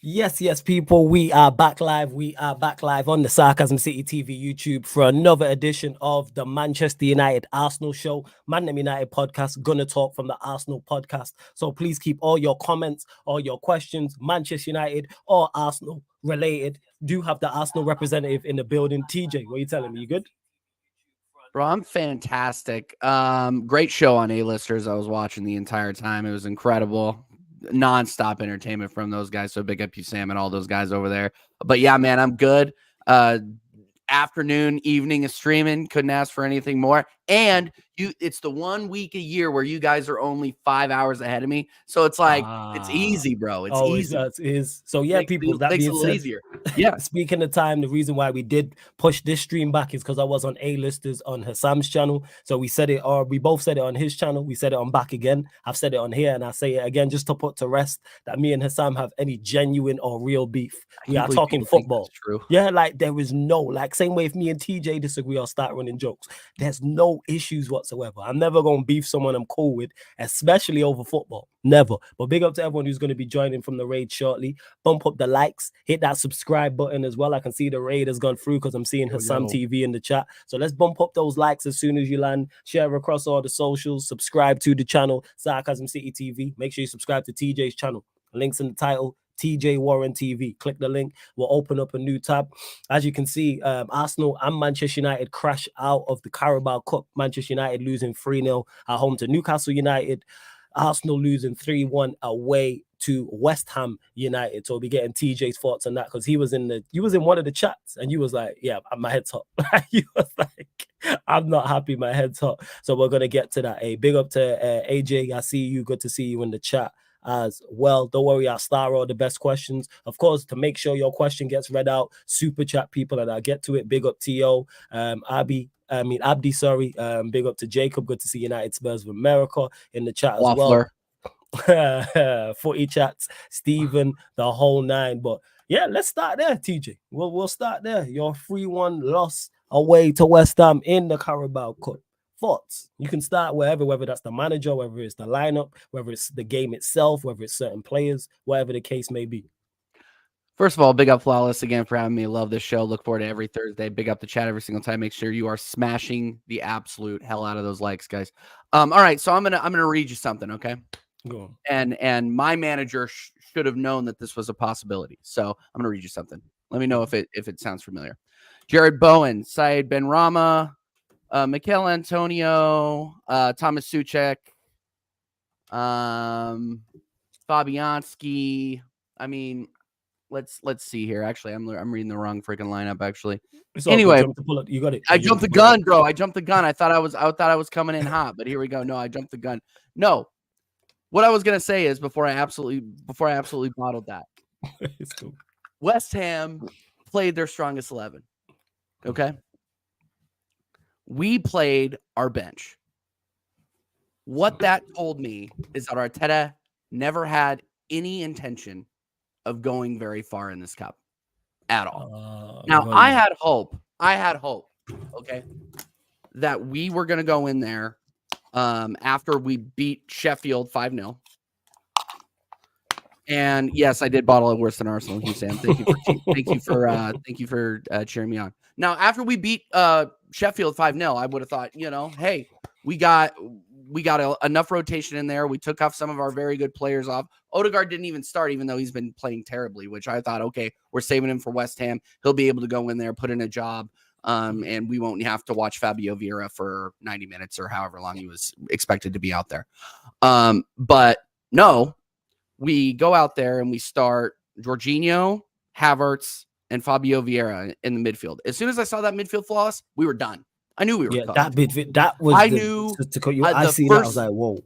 Yes, people, we are back live. We are back live on the Sarcasm City TV YouTube for another edition of the Manchester United Arsenal show, Man United podcast, gonna talk from the Arsenal podcast. So please keep all your comments, all your questions, Manchester United or Arsenal related. Do have the Arsenal representative in the building. TJ, what are you telling me? You good? Bro, I'm fantastic. Great show on A-Listers. I was watching the entire time. It was incredible. Non-stop entertainment from those guys. So big up you, Sam, and all those guys over there. But yeah, man, I'm good. Afternoon, evening of streaming. Couldn't ask for anything more. And it's the 1 week a year where you guys are only 5 hours ahead of me. So it's like, it's easy, bro. It's easy. It is. So yeah, people, that makes being it a little said, easier. Yeah. Speaking of time, the reason why we did push this stream back is because I was on A-Listers on Hassam's channel. So we said it, or we both said it on his channel. We said it on back again. I've said it on here, and I say it again just to put to rest that me and Hassam have any genuine or real beef. We are talking football. True. Yeah, like there is no, like same way if me and TJ disagree or start running jokes, there's no issues whatsoever. I'm never going to beef someone I'm cool with, especially over football. Never. But big up to everyone who's going to be joining from the raid shortly. Bump up the likes, hit that subscribe button as well. I can see the raid has gone through because I'm seeing Hassam TV in the chat. So let's bump up those likes as soon as you land. Share across all the socials. Subscribe to the channel, Sarcasm City TV. Make sure you subscribe to TJ's channel. Links in the title. TJ Warren TV. Click the link. We'll open up a new tab. As you can see, Arsenal and Manchester United crash out of the Carabao Cup. Manchester United losing 3-0 at home to Newcastle United. Arsenal losing 3-1 away to West Ham United. So we'll be getting TJ's thoughts on that because he was in one of the chats and you was like, yeah, my head's hot. You was like, I'm not happy, my head's hot. So we're gonna get to that. Hey, big up to AJ. I see you. Good to see you in the chat as well. Don't worry, I'll star all the best questions. Of course, to make sure your question gets read out, super chat people and I'll get to it. Big up to Abdi, big up to Jacob. Good to see United Spurs of America in the chat as well. Footy chats, Stephen, the whole nine. But yeah, let's start there, TJ. We'll start there. Your 3-1 loss away to West Ham in the Carabao Cup. Thoughts? You can start wherever, whether that's the manager, whether it's the lineup, whether it's the game itself, whether it's certain players, whatever the case may be. First of all, big up Flawless again for having me. Love this show. Look forward to every Thursday. Big up the chat every single time. Make sure you are smashing the absolute hell out of those likes, guys. All right, so I'm gonna read you something, okay? Go on. And my manager should have known that this was a possibility. So I'm gonna read you something. Let me know if it sounds familiar. Jared Bowen, Said Benrahma, Mikel Antonio, Thomas Suchek, Fabianski. I mean, let's see here. Actually, I'm reading the wrong freaking lineup. Actually, anyway, you got it. I jumped the gun, bro. I jumped the gun. I thought I was coming in hot, but here we go. No, I jumped the gun. No, what I was gonna say is before I absolutely bottled that. Cool. West Ham played their strongest 11. Okay. We played our bench. What that told me is that Arteta never had any intention of going very far in this cup at all. Now, I had hope, okay, that we were going to go in there after we beat Sheffield 5-0. And yes, I did bottle it worse than Arsenal. Sam, thank you for cheering me on. Now, after we beat Sheffield 5-0, I would have thought, hey, we got enough rotation in there. We took off some of our very good players off. Odegaard didn't even start, even though he's been playing terribly, which I thought, okay, we're saving him for West Ham. He'll be able to go in there, put in a job, and we won't have to watch Fabio Vieira for 90 minutes or however long he was expected to be out there. But no, we go out there and we start Jorginho, Havertz, and Fabio Vieira in the midfield. As soon as I saw that midfield flawless, we were done. I knew we were that midfield. That was I was like, whoa.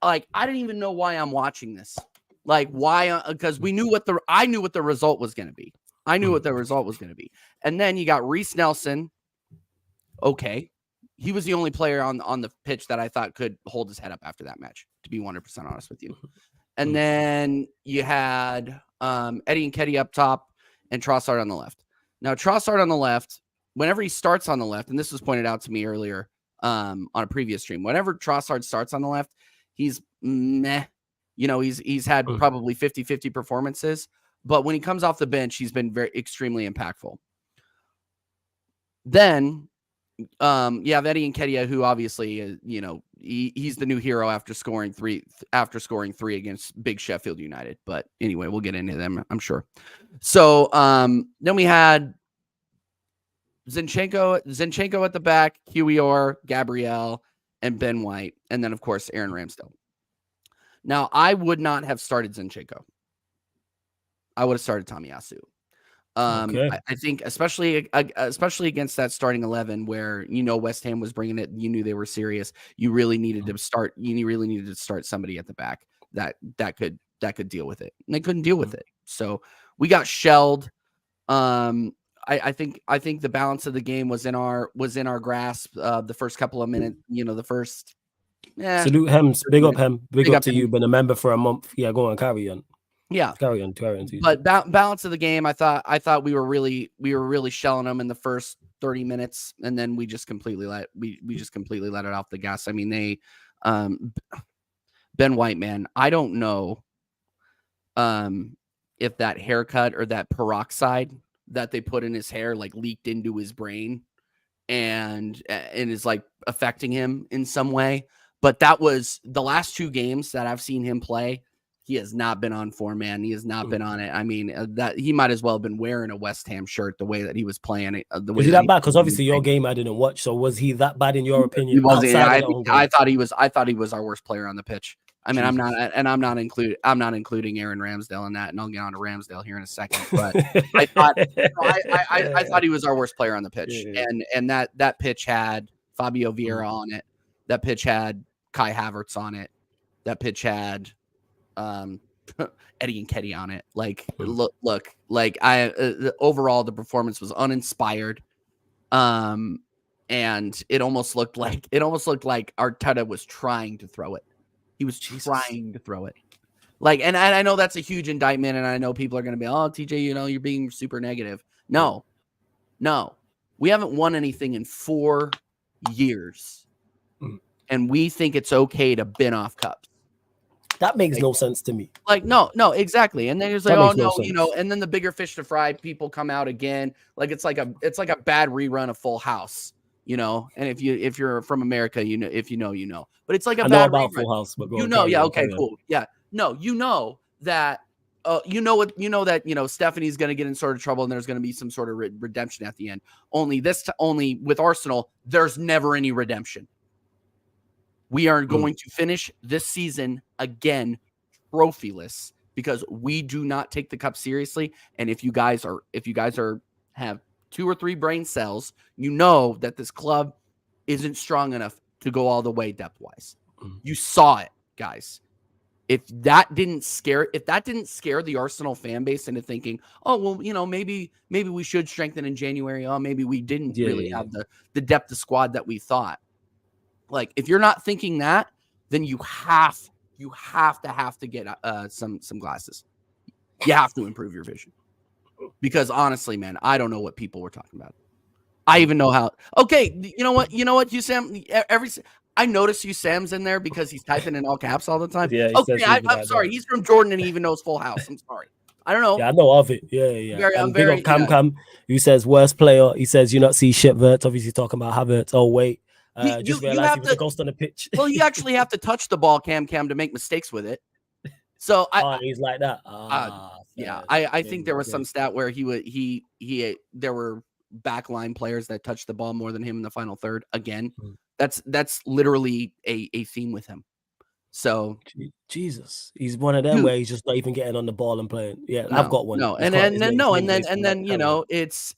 Like, I didn't even know why I'm watching this. Like, why? Because I knew what the result was going to be. And then you got Reece Nelson. Okay. He was the only player on the pitch that I thought could hold his head up after that match, to be 100% honest with you. And then you had Eddie Nketiah up top and Trossard on the left. Now, Trossard on the left, whenever he starts on the left, and this was pointed out to me earlier on a previous stream, whenever Trossard starts on the left, he's meh. You know, he's had probably 50-50 performances, but when he comes off the bench, he's been extremely impactful. Then you have Eddie Nketiah, who obviously you know, he's the new hero after scoring three against Big Sheffield United. But anyway, we'll get into them, I'm sure. So then we had Zinchenko at the back, Huior, Gabriel, and Ben White, and then of course Aaron Ramsdale. Now, I would not have started Zinchenko. I would have started Tomiyasu. I think especially against that starting 11 where, you know, West Ham was bringing it, you knew they were serious. You really needed to start. You really needed to start somebody at the back that could deal with it, and they couldn't deal with it. So we got shelled. I think the balance of the game was in our grasp. The first couple of minutes, you know, the first. Yeah. Salute him. Big up him. Big up to you. Been a member for a month. Yeah, go on, carry on. Yeah, carry on. But balance of the game, I thought we were really shelling them in the first 30 minutes, and then we just completely let it off the gas. I mean, they Ben White, man, I don't know if that haircut or that peroxide that they put in his hair like leaked into his brain and is like affecting him in some way. But that was the last 2 games that I've seen him play. He has not been on form, man. He has not been on it. I mean, that he might as well have been wearing a West Ham shirt the way that he was playing it. Was he that bad? Because obviously your game I didn't watch. So was he that bad in your opinion? He wasn't. I thought he was our worst player on the pitch. I mean, I'm not including Aaron Ramsdale in that, and I'll get on to Ramsdale here in a second. But I thought he was our worst player on the pitch, and that pitch had Fabio Vieira on it. That pitch had Kai Havertz on it. That pitch had Eddie Nketiah on it. Like, look, like overall the performance was uninspired, and it almost looked like Arteta was trying to throw it. He was trying to throw it. Like, and I know that's a huge indictment, and I know people are going to be, oh, TJ, you know, you're being super negative. No, we haven't won anything in 4 years. And we think it's okay to bin off cups. That makes no sense to me. Like, no, exactly. And then it's like, oh no, you know, and then the bigger fish to fry people come out again. Like it's like a bad rerun of Full House, you know. And if you're from America, you know, if you know, you know. But it's like a bad rerun. Full House, but you know, yeah, okay, cool. Yeah. No, you know that Stephanie's going to get in sort of trouble and there's going to be some sort of redemption at the end. Only with Arsenal, there's never any redemption. We are going to finish this season again trophyless because we do not take the cup seriously. And if you guys have 2 or 3 brain cells, you know that this club isn't strong enough to go all the way depth-wise. You saw it, guys. If that didn't scare the Arsenal fan base into thinking, oh, well, you know, maybe we should strengthen in January. Oh, maybe we didn't have the depth of squad that we thought. Like, if you're not thinking that, then you have to get some glasses. You have to improve your vision. Because honestly, man, I don't know what people were talking about. I even know how. Okay, you know what, you Sam. I notice you Sam's in there because he's typing in all caps all the time. Yeah. Okay, I'm sorry. He's from Jordan and he even knows Full House. I'm sorry. I don't know. Yeah, I know of it. Yeah. I'm big up Cam, who says worst player. He says you not see shit Verts. Obviously talking about Havertz. Oh wait. Just realized he was a ghost on the pitch. Well, you actually have to touch the ball, Cam, to make mistakes with it. So he's like that. I think there was some stat where there were backline players that touched the ball more than him in the final third. Again, that's literally a theme with him. So Jesus, he's one of them where he's just not even getting on the ball and playing. Yeah, I've got one. No, and then you know, it's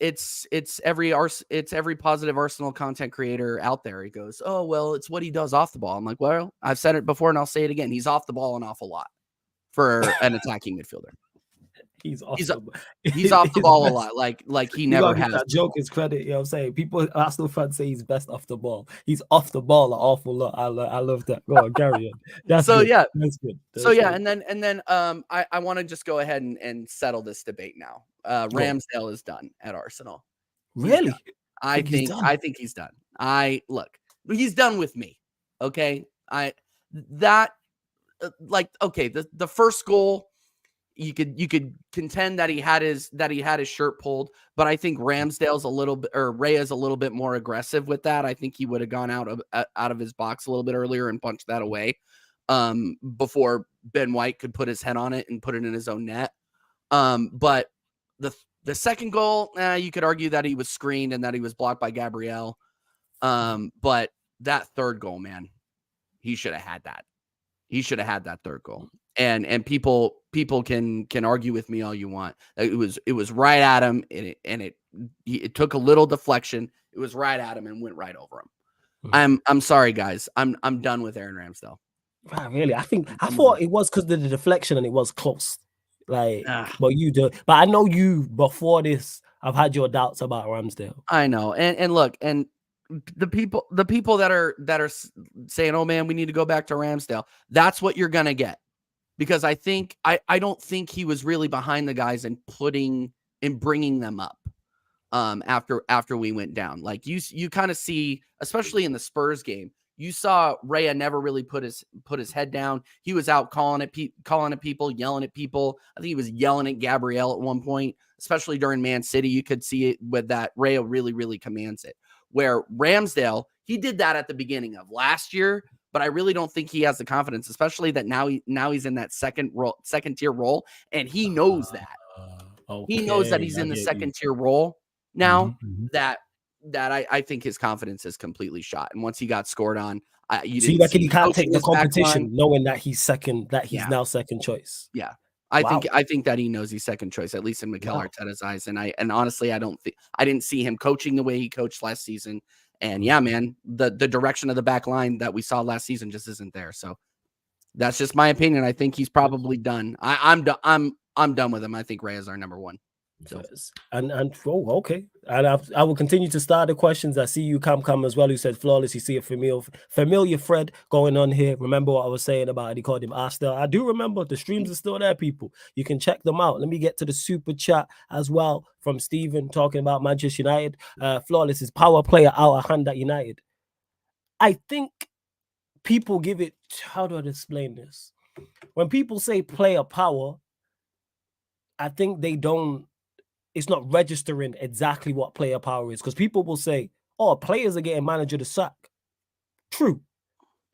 every positive Arsenal content creator out there. He goes, oh well, it's what he does off the ball. I'm like, well, I've said it before and I'll say it again. He's off the ball an awful lot for an attacking midfielder. He's off the ball a lot. Like he never has. That joke is credit. You know what I'm saying? People, Arsenal fans say he's best off the ball. He's off the ball an awful lot. I love that. Go on, carry on. That's good. Yeah. That's good. And then I want to just go ahead and settle this debate now. Ramsdale is done at Arsenal. Really? I think he's done. He's done with me. Okay. like, okay, the first goal, you could contend that he had his shirt pulled, but I think Ramsdale's a little bit, or Raya's a little bit more aggressive with that. I think he would have gone out of his box a little bit earlier and punched that away, before Ben White could put his head on it and put it in his own net. But the second goal, you could argue that he was screened and that he was blocked by Gabriel. But that third goal, man, he should have had that. He should have had that third goal. And people can argue with me all you want. It was right at him, and it took a little deflection. It was right at him and went right over him. I'm sorry, guys. I'm done with Aaron Ramsdale. Wow, really? I thought it was because of the deflection and it was close. Like, but you do. But I know you before this. I've had your doubts about Ramsdale. I know, and look, and the people that are saying, "Oh man, we need to go back to Ramsdale." That's what you're gonna get, because I don't think he was really behind the guys and bringing them up. After we went down, like you kind of see, especially in the Spurs game, you saw Raya never really put his head down. He was out calling at people, yelling at people. I think he was yelling at Gabriel at one point, especially during Man City. You could see it with that. Raya really, really commands it. Where Ramsdale, he did that at the beginning of last year, but I really don't think he has the confidence, especially that now he's in that second tier role, and he knows that. He knows that he's in the second tier role now. That I think his confidence is completely shot. And once he got scored on, he can't take the competition knowing that he's now second choice. Yeah. I think that he knows he's second choice, at least in Mikel Arteta's eyes. And honestly, I didn't see him coaching the way he coached last season. And yeah, man, the direction of the back line that we saw last season just isn't there. So that's just my opinion. I think he's probably done. I'm done with him. I think Ray is our number one. So. Okay. And I will continue to start the questions. I see you come as well, who said flawless. You see a familiar thread going on here. Remember what I was saying about it? He called him Arsenal. I do remember. The streams are still there, people. You can check them out. Let me get to the super chat as well from Stephen talking about Manchester United. Flawless is power player out of hand at United. I think people give it, how do I explain this? When people say player power, I think it's not registering exactly what player power is, because people will say, oh, players are getting manager to sack. True.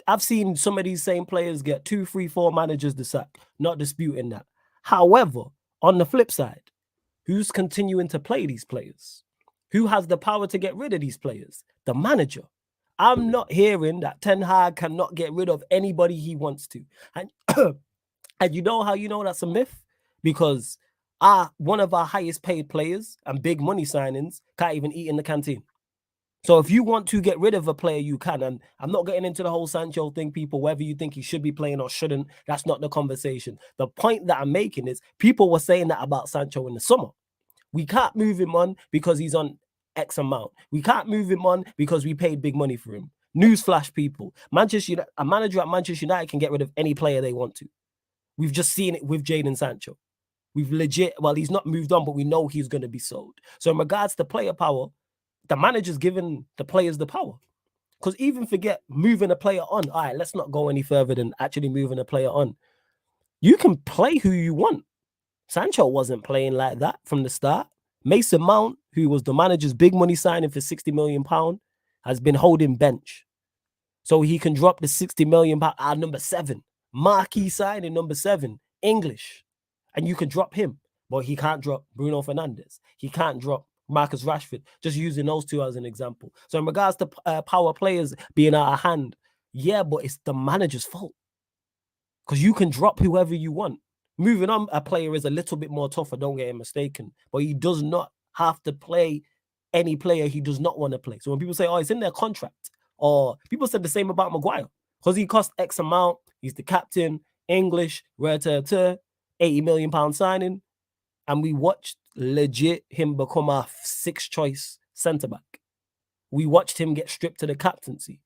I've seen some of these same players get 2, 3, 4 managers to sack. Not disputing that. However, on the flip side, who's continuing to play these players? Who has the power to get rid of these players? The manager. I'm not hearing that Ten Hag cannot get rid of anybody he wants to. And, and you know how you know that's a myth? Because one of our highest paid players and big money signings can't even eat in the canteen. So if you want to get rid of a player, you can. And I'm not getting into the whole Sancho thing, people, whether you think he should be playing or shouldn't. That's not the conversation. The point that I'm making is people were saying that about Sancho in the summer. We can't move him on because he's on X amount. We can't move him on because we paid big money for him. Newsflash, people. A manager at Manchester United can get rid of any player they want to. We've just seen it with Jadon Sancho. We've he's not moved on, but we know he's going to be sold. So in regards to player power, the manager's given the players the power. Because even forget moving a player on. All right, let's not go any further than actually moving a player on. You can play who you want. Sancho wasn't playing like that from the start. Mason Mount, who was the manager's big money signing for £60 million, has been holding bench. So he can drop the £60 million number 7. Marquee signing number 7, English. And you can drop him, but he can't drop Bruno Fernandes. He can't drop Marcus Rashford, just using those two as an example. So in regards to power players being out of hand, yeah, but it's the manager's fault. Because you can drop whoever you want. Moving on a player is a little bit more tougher, don't get it mistaken. But he does not have to play any player he does not want to play. So when people say, oh, it's in their contract, or people said the same about Maguire, because he cost X amount, he's the captain, English, £80 million signing, and we watched legit him become our 6th choice centre-back. We watched him get stripped to the captaincy.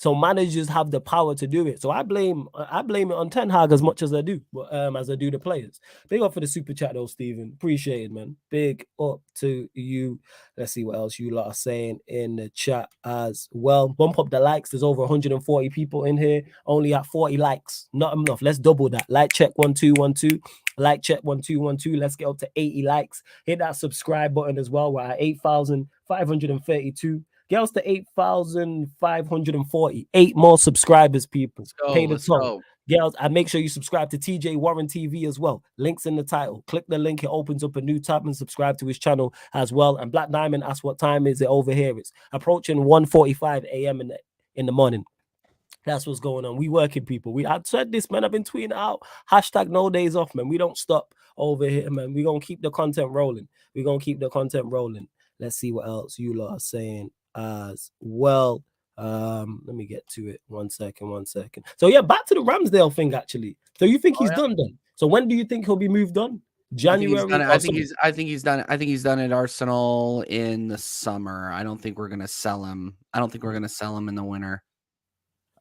So managers have the power to do it. So I blame it on Ten Hag as much as I do, the players. Big up for the super chat though, Stephen. Appreciate it, man. Big up to you. Let's see what else you lot are saying in the chat as well. Bump up the likes. There's over 140 people in here. Only at 40 likes. Not enough. Let's double that. Like check 1212. Like check 1212. Let's get up to 80 likes. Hit that subscribe button as well. We're at 8,532. Get us to 8,540. 8 more subscribers, people. Pay the toll. Girls, and make sure you subscribe to TJ Warren TV as well. Links in the title. Click the link. It opens up a new tab, and subscribe to his channel as well. And Black Diamond asks what time is it over here. It's approaching 1:45 a.m. in the morning. That's what's going on. We working, people. I said this, man. I've been tweeting out hashtag no days off, man. We don't stop over here, man. We're going to keep the content rolling. Let's see what else you lot are saying as well. Let me get to it. One second. So yeah, back to the Ramsdale thing actually. So you think he's done then? So when do you think he'll be moved on? January. I think he's done at Arsenal in the summer. I don't think we're gonna sell him. in the winter.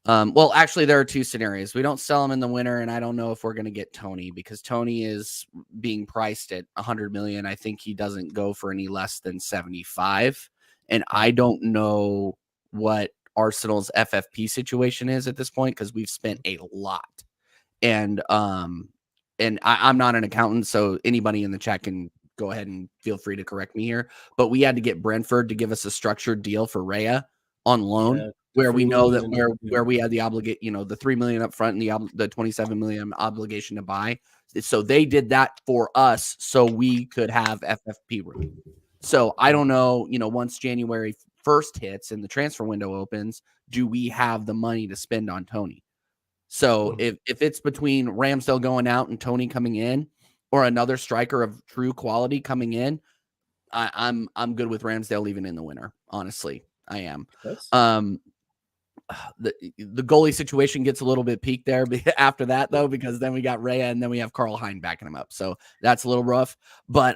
Well, actually, there are two scenarios. We don't sell him in the winter, and I don't know if we're gonna get Tony, because Tony is being priced at 100 million. I think he doesn't go for any less than 75. And I don't know what Arsenal's FFP situation is at this point, because we've spent a lot. And I'm not an accountant, so anybody in the chat can go ahead and feel free to correct me here. But we had to get Brentford to give us a structured deal for Raya on loan, where we know that where we had the the 3 million up front and the 27 million obligation to buy. So they did that for us so we could have FFP room. So I don't know, once January 1st hits and the transfer window opens, do we have the money to spend on Tony? So if it's between Ramsdale going out and Tony coming in, or another striker of true quality coming in, I'm good with Ramsdale leaving in the winter. Honestly, I am. Yes. The goalie situation gets a little bit peaked there after that, though, because then we got Raya and then we have Carl Hein backing him up. So that's a little rough. But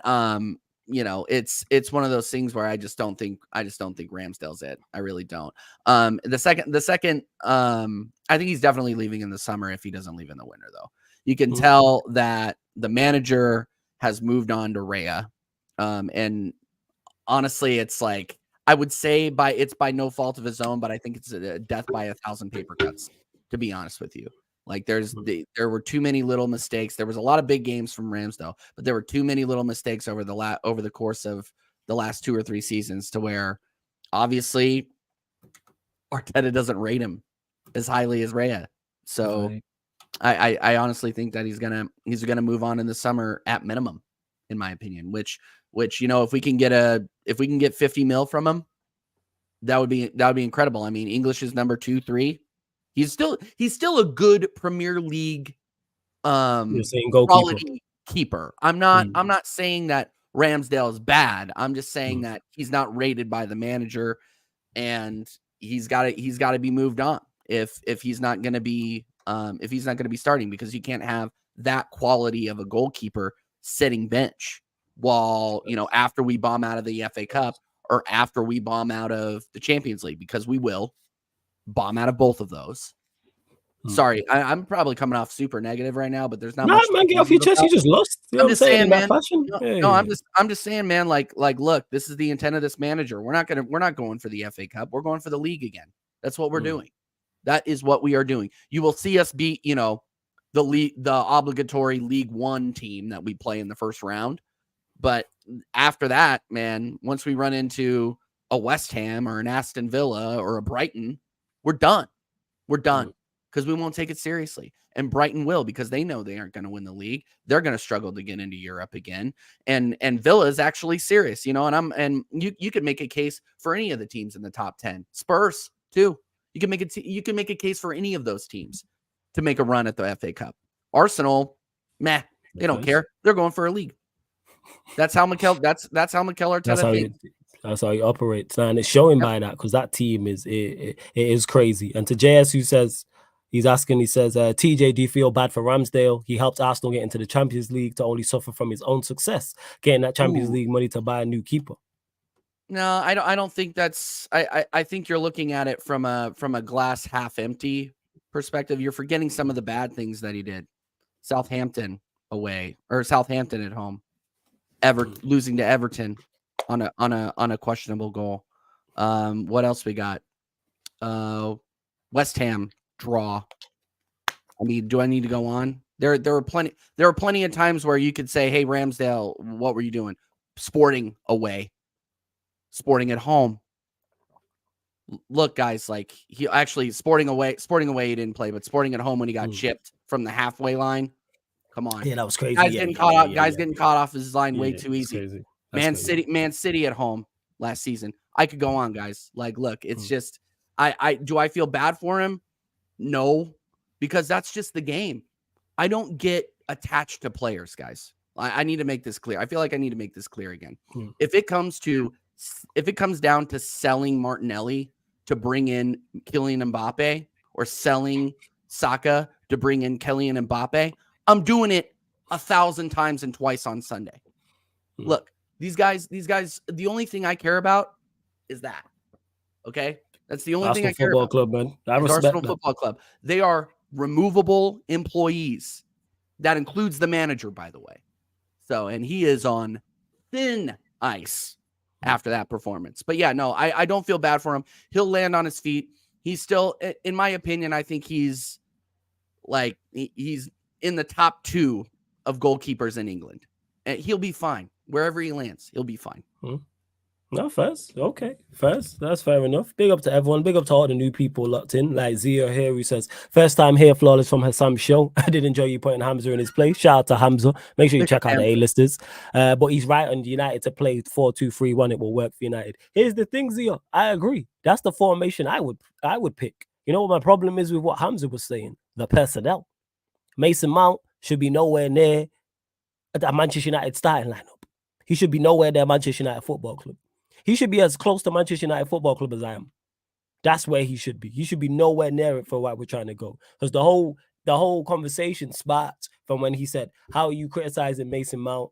it's one of those things where I just don't think Ramsdale's it. I really don't. The second, I think he's definitely leaving in the summer if he doesn't leave in the winter, though. You can tell that the manager has moved on to Raya. And honestly, it's like, I would say it's by no fault of his own, but I think it's a death by 1,000 paper cuts, to be honest with you. Like there were too many little mistakes. There was a lot of big games from Ramsdale, but there were too many little mistakes over the course of the last 2 or 3 seasons, to where obviously Arteta doesn't rate him as highly as Raya. So right. I honestly think that he's gonna move on in the summer at minimum, in my opinion. Which if we can get 50 mil from him, that would be incredible. I mean, English is number 2, 3. He's still a good Premier League quality keeper. I'm not saying that Ramsdale is bad. I'm just saying that he's not rated by the manager, and he's got to be moved on if he's not going to be starting, because you can't have that quality of a goalkeeper sitting bench while after we bomb out of the FA Cup or after we bomb out of the Champions League, because we will bomb out of both of those. Sorry, I'm probably coming off super negative right now, but there's not much. Man, get off your chest. You just lost. I'm just saying, man. I'm just saying, man. Like, look, this is the intent of this manager. We're not going for the FA Cup. We're going for the league again. That's what we're doing. That is what we are doing. You will see us beat, the obligatory League One team that we play in the first round. But after that, man, once we run into a West Ham or an Aston Villa or a Brighton, we're done. We're done, because we won't take it seriously. And Brighton will, because they know they aren't going to win the league. They're going to struggle to get into Europe again. And Villa is actually serious, and you could make a case for any of the teams in the top 10. Spurs too. You can make a case for any of those teams to make a run at the FA Cup. Arsenal, meh, they don't care. They're going for a league. That's how Mikel Arteta thinks. That's how he operates, and it's showing by that, because that team is crazy. And to JS, who says TJ, do you feel bad for Ramsdale? He helped Arsenal get into the Champions League to only suffer from his own success, getting that Champions League money to buy a new keeper. No, I don't think that's. I think you're looking at it from a glass half empty perspective. You're forgetting some of the bad things that he did. Southampton away or Southampton at home. Losing to Everton on a questionable goal. What else we got? West Ham draw. I mean, do I need to go on? There were plenty of times where you could say, "Hey, Ramsdale, what were you doing?" Sporting away, Sporting at home. Look, guys, like he actually Sporting away he didn't play, but Sporting at home when he got chipped from the halfway line. Come on, Yeah, that was crazy. Guys getting caught off his line way too easy. Man City at home last season. I could go on, guys. Like, look, it's just I feel bad for him? No, because that's just the game. I don't get attached to players, guys. I need to make this clear. I feel like I need to make this clear again. If it comes down to selling Martinelli to bring in Kylian Mbappe or selling Saka to bring in Kylian Mbappe, I'm doing it 1,000 times and twice on Sunday. Look, these guys, the only thing I care about is that. Okay? That's the only thing I care about. Club, man. I respect Arsenal Football Club. They are removable employees. That includes the manager, by the way. So, and he is on thin ice after that performance. But yeah, no, I don't feel bad for him. He'll land on his feet. He's still, in my opinion, I think he's in the top 2 of goalkeepers in England. And he'll be fine. Wherever he lands, he'll be fine. No, first. Okay. First. That's fair enough. Big up to everyone. Big up to all the new people locked in. Like Zia here, who says, first time here, Flawless from Hassam's show. I did enjoy you putting Hamza in his place. Shout out to Hamza. Make sure you check out the A-listers. But he's right on United to play 4-2-3-1. It will work for United. Here's the thing, Zia. I agree. That's the formation I would pick. You know what my problem is with what Hamza was saying? The personnel. Mason Mount should be nowhere near a Manchester United starting lineup. He should be nowhere near Manchester United Football Club. He should be as close to Manchester United Football Club as I am. That's where he should be. He should be nowhere near it for what we're trying to go. Because the whole conversation sparked from when he said, how are you criticizing Mason Mount?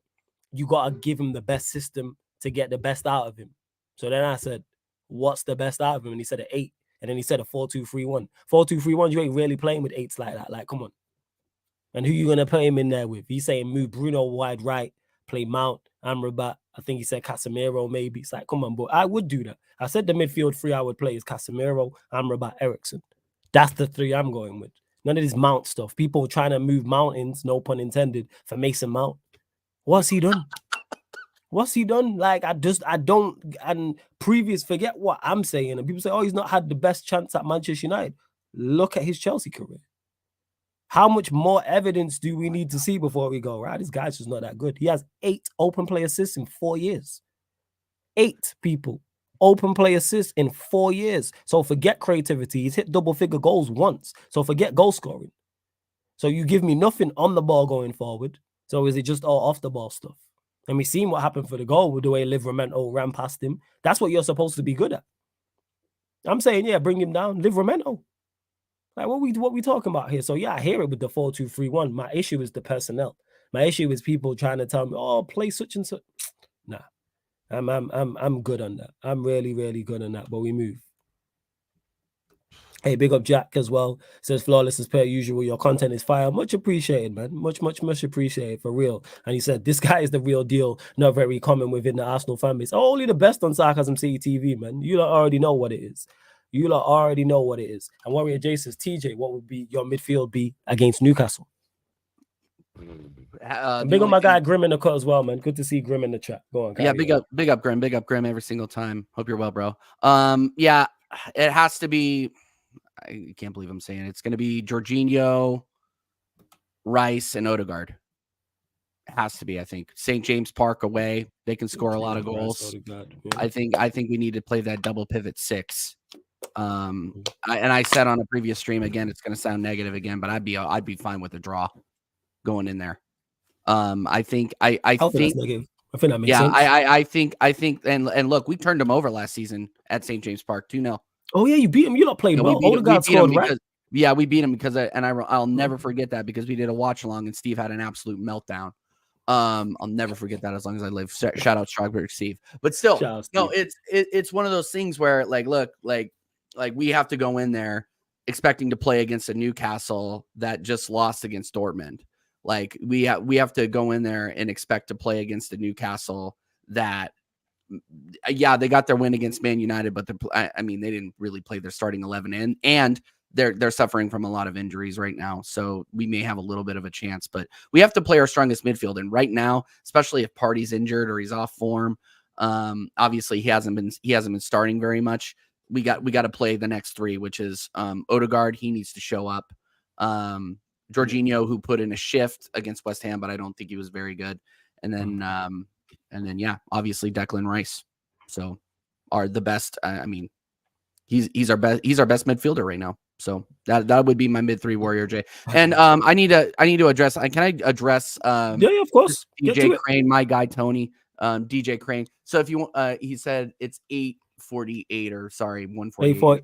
You got to give him the best system to get the best out of him. So then I said, what's the best out of him? And he said an 8. And then he said a 4-2-3-1. 4-2-3-1, you ain't really playing with 8s like that. Like, come on. And who you going to put him in there with? He's saying move Bruno wide right, play Mount, Amrabat. I think he said Casemiro maybe. It's like, come on, but I would do that. I said the midfield 3 I would play is Casemiro, Amrabat, Eriksen. That's the 3 I'm going with. None of this Mount stuff. People trying to move mountains, no pun intended, for Mason Mount. What's he done? What's he done? Like, forget what I'm saying. And people say, oh, he's not had the best chance at Manchester United. Look at his Chelsea career. How much more evidence do we need to see before we go, right? This guy's just not that good. He has 8 open play assists in 4 years. 8 people. Open play assists in 4 years. So forget creativity. He's hit double-figure goals once. So forget goal scoring. So you give me nothing on the ball going forward. So is it just all off the ball stuff? And we've seen what happened for the goal with the way Livramento ran past him. That's what you're supposed to be good at. I'm saying, yeah, bring him down. Livramento. Like, what we talking about here? So yeah, I hear it with the 4-2-3-1. My issue is the personnel. My issue is people trying to tell me, "Oh, play such and such." Nah, I'm good on that. I'm really, really good on that. But we move. Hey, big up Jack as well. Says Flawless as per usual. Your content is fire. Much appreciated, man. Much appreciated for real. And he said this guy is the real deal. Not very common within the Arsenal fan base. Oh, only the best on Sarcasm City TV, man. You already know what it is. You lot already know what it is. And Warrior J says, TJ, what would be your midfield be against Newcastle? Big up my guy Grim in the cut as well, man. Good to see Grim in the chat. Go on, yeah, big up Grim every single time. Hope you're well, bro. Yeah, it has to be. I can't believe I'm saying it. It's going to be Jorginho, Rice, and Odegaard. It has to be, I think. St. James Park away. They can score a lot of goals. Yeah. I think we need to play that double pivot 6. I said on a previous stream again, it's going to sound negative again, but I'd be fine with a draw going in there. I think that makes sense. I think, and look, we turned them over last season at St. James Park 2-0. Oh yeah, you beat them. You not played well. Odegaard scored, right? Yeah, we beat him because I'll never forget that because we did a watch along and Steve had an absolute meltdown. I'll never forget that as long as I live. Shout out Strawberry Steve. But still, no, it's one of those things where look, we have to go in there expecting to play against a Newcastle that just lost against Dortmund. Like we have to go in there and expect to play against a Newcastle that, yeah, they got their win against Man United, but I mean, they didn't really play their starting 11 in, and they're suffering from a lot of injuries right now. So we may have a little bit of a chance, but we have to play our strongest midfield. And right now, especially if Partey's injured or he's off form, obviously he hasn't been starting very much. We got to play the next three, which is Odegaard. He needs to show up. Jorginho, who put in a shift against West Ham, but I don't think he was very good. And then yeah, obviously Declan Rice. So are the best. I mean, he's our best midfielder right now. So that would be my mid three warrior, Jay. And I need to address. Can I address? Yeah, of course. DJ Crane, my guy Tony. DJ Crane. So if you want, he said it's 8:48 or sorry 1:48. 8:40.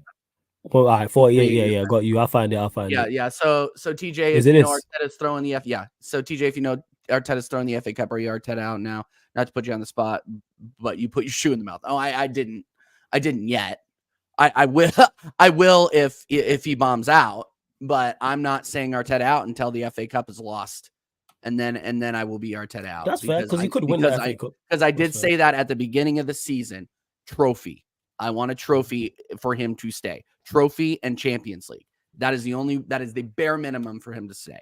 Well, all right, 48. Yeah, got you. I'll find it. Yeah. So TJ, if you know Arteta's throwing the So TJ, if you know Arteta's throwing the FA Cup, are you Arteta out now? Not to put you on the spot, but you put your shoe in the mouth. Oh, I didn't yet. I will if he bombs out, but I'm not saying Arteta out until the FA Cup is lost, and then I will be Arteta out. That's fair because he could win the FA Cup. Because I did say that at the beginning of the season. Trophy. I want a trophy for him to stay. Trophy and Champions League. That is the bare minimum for him to stay.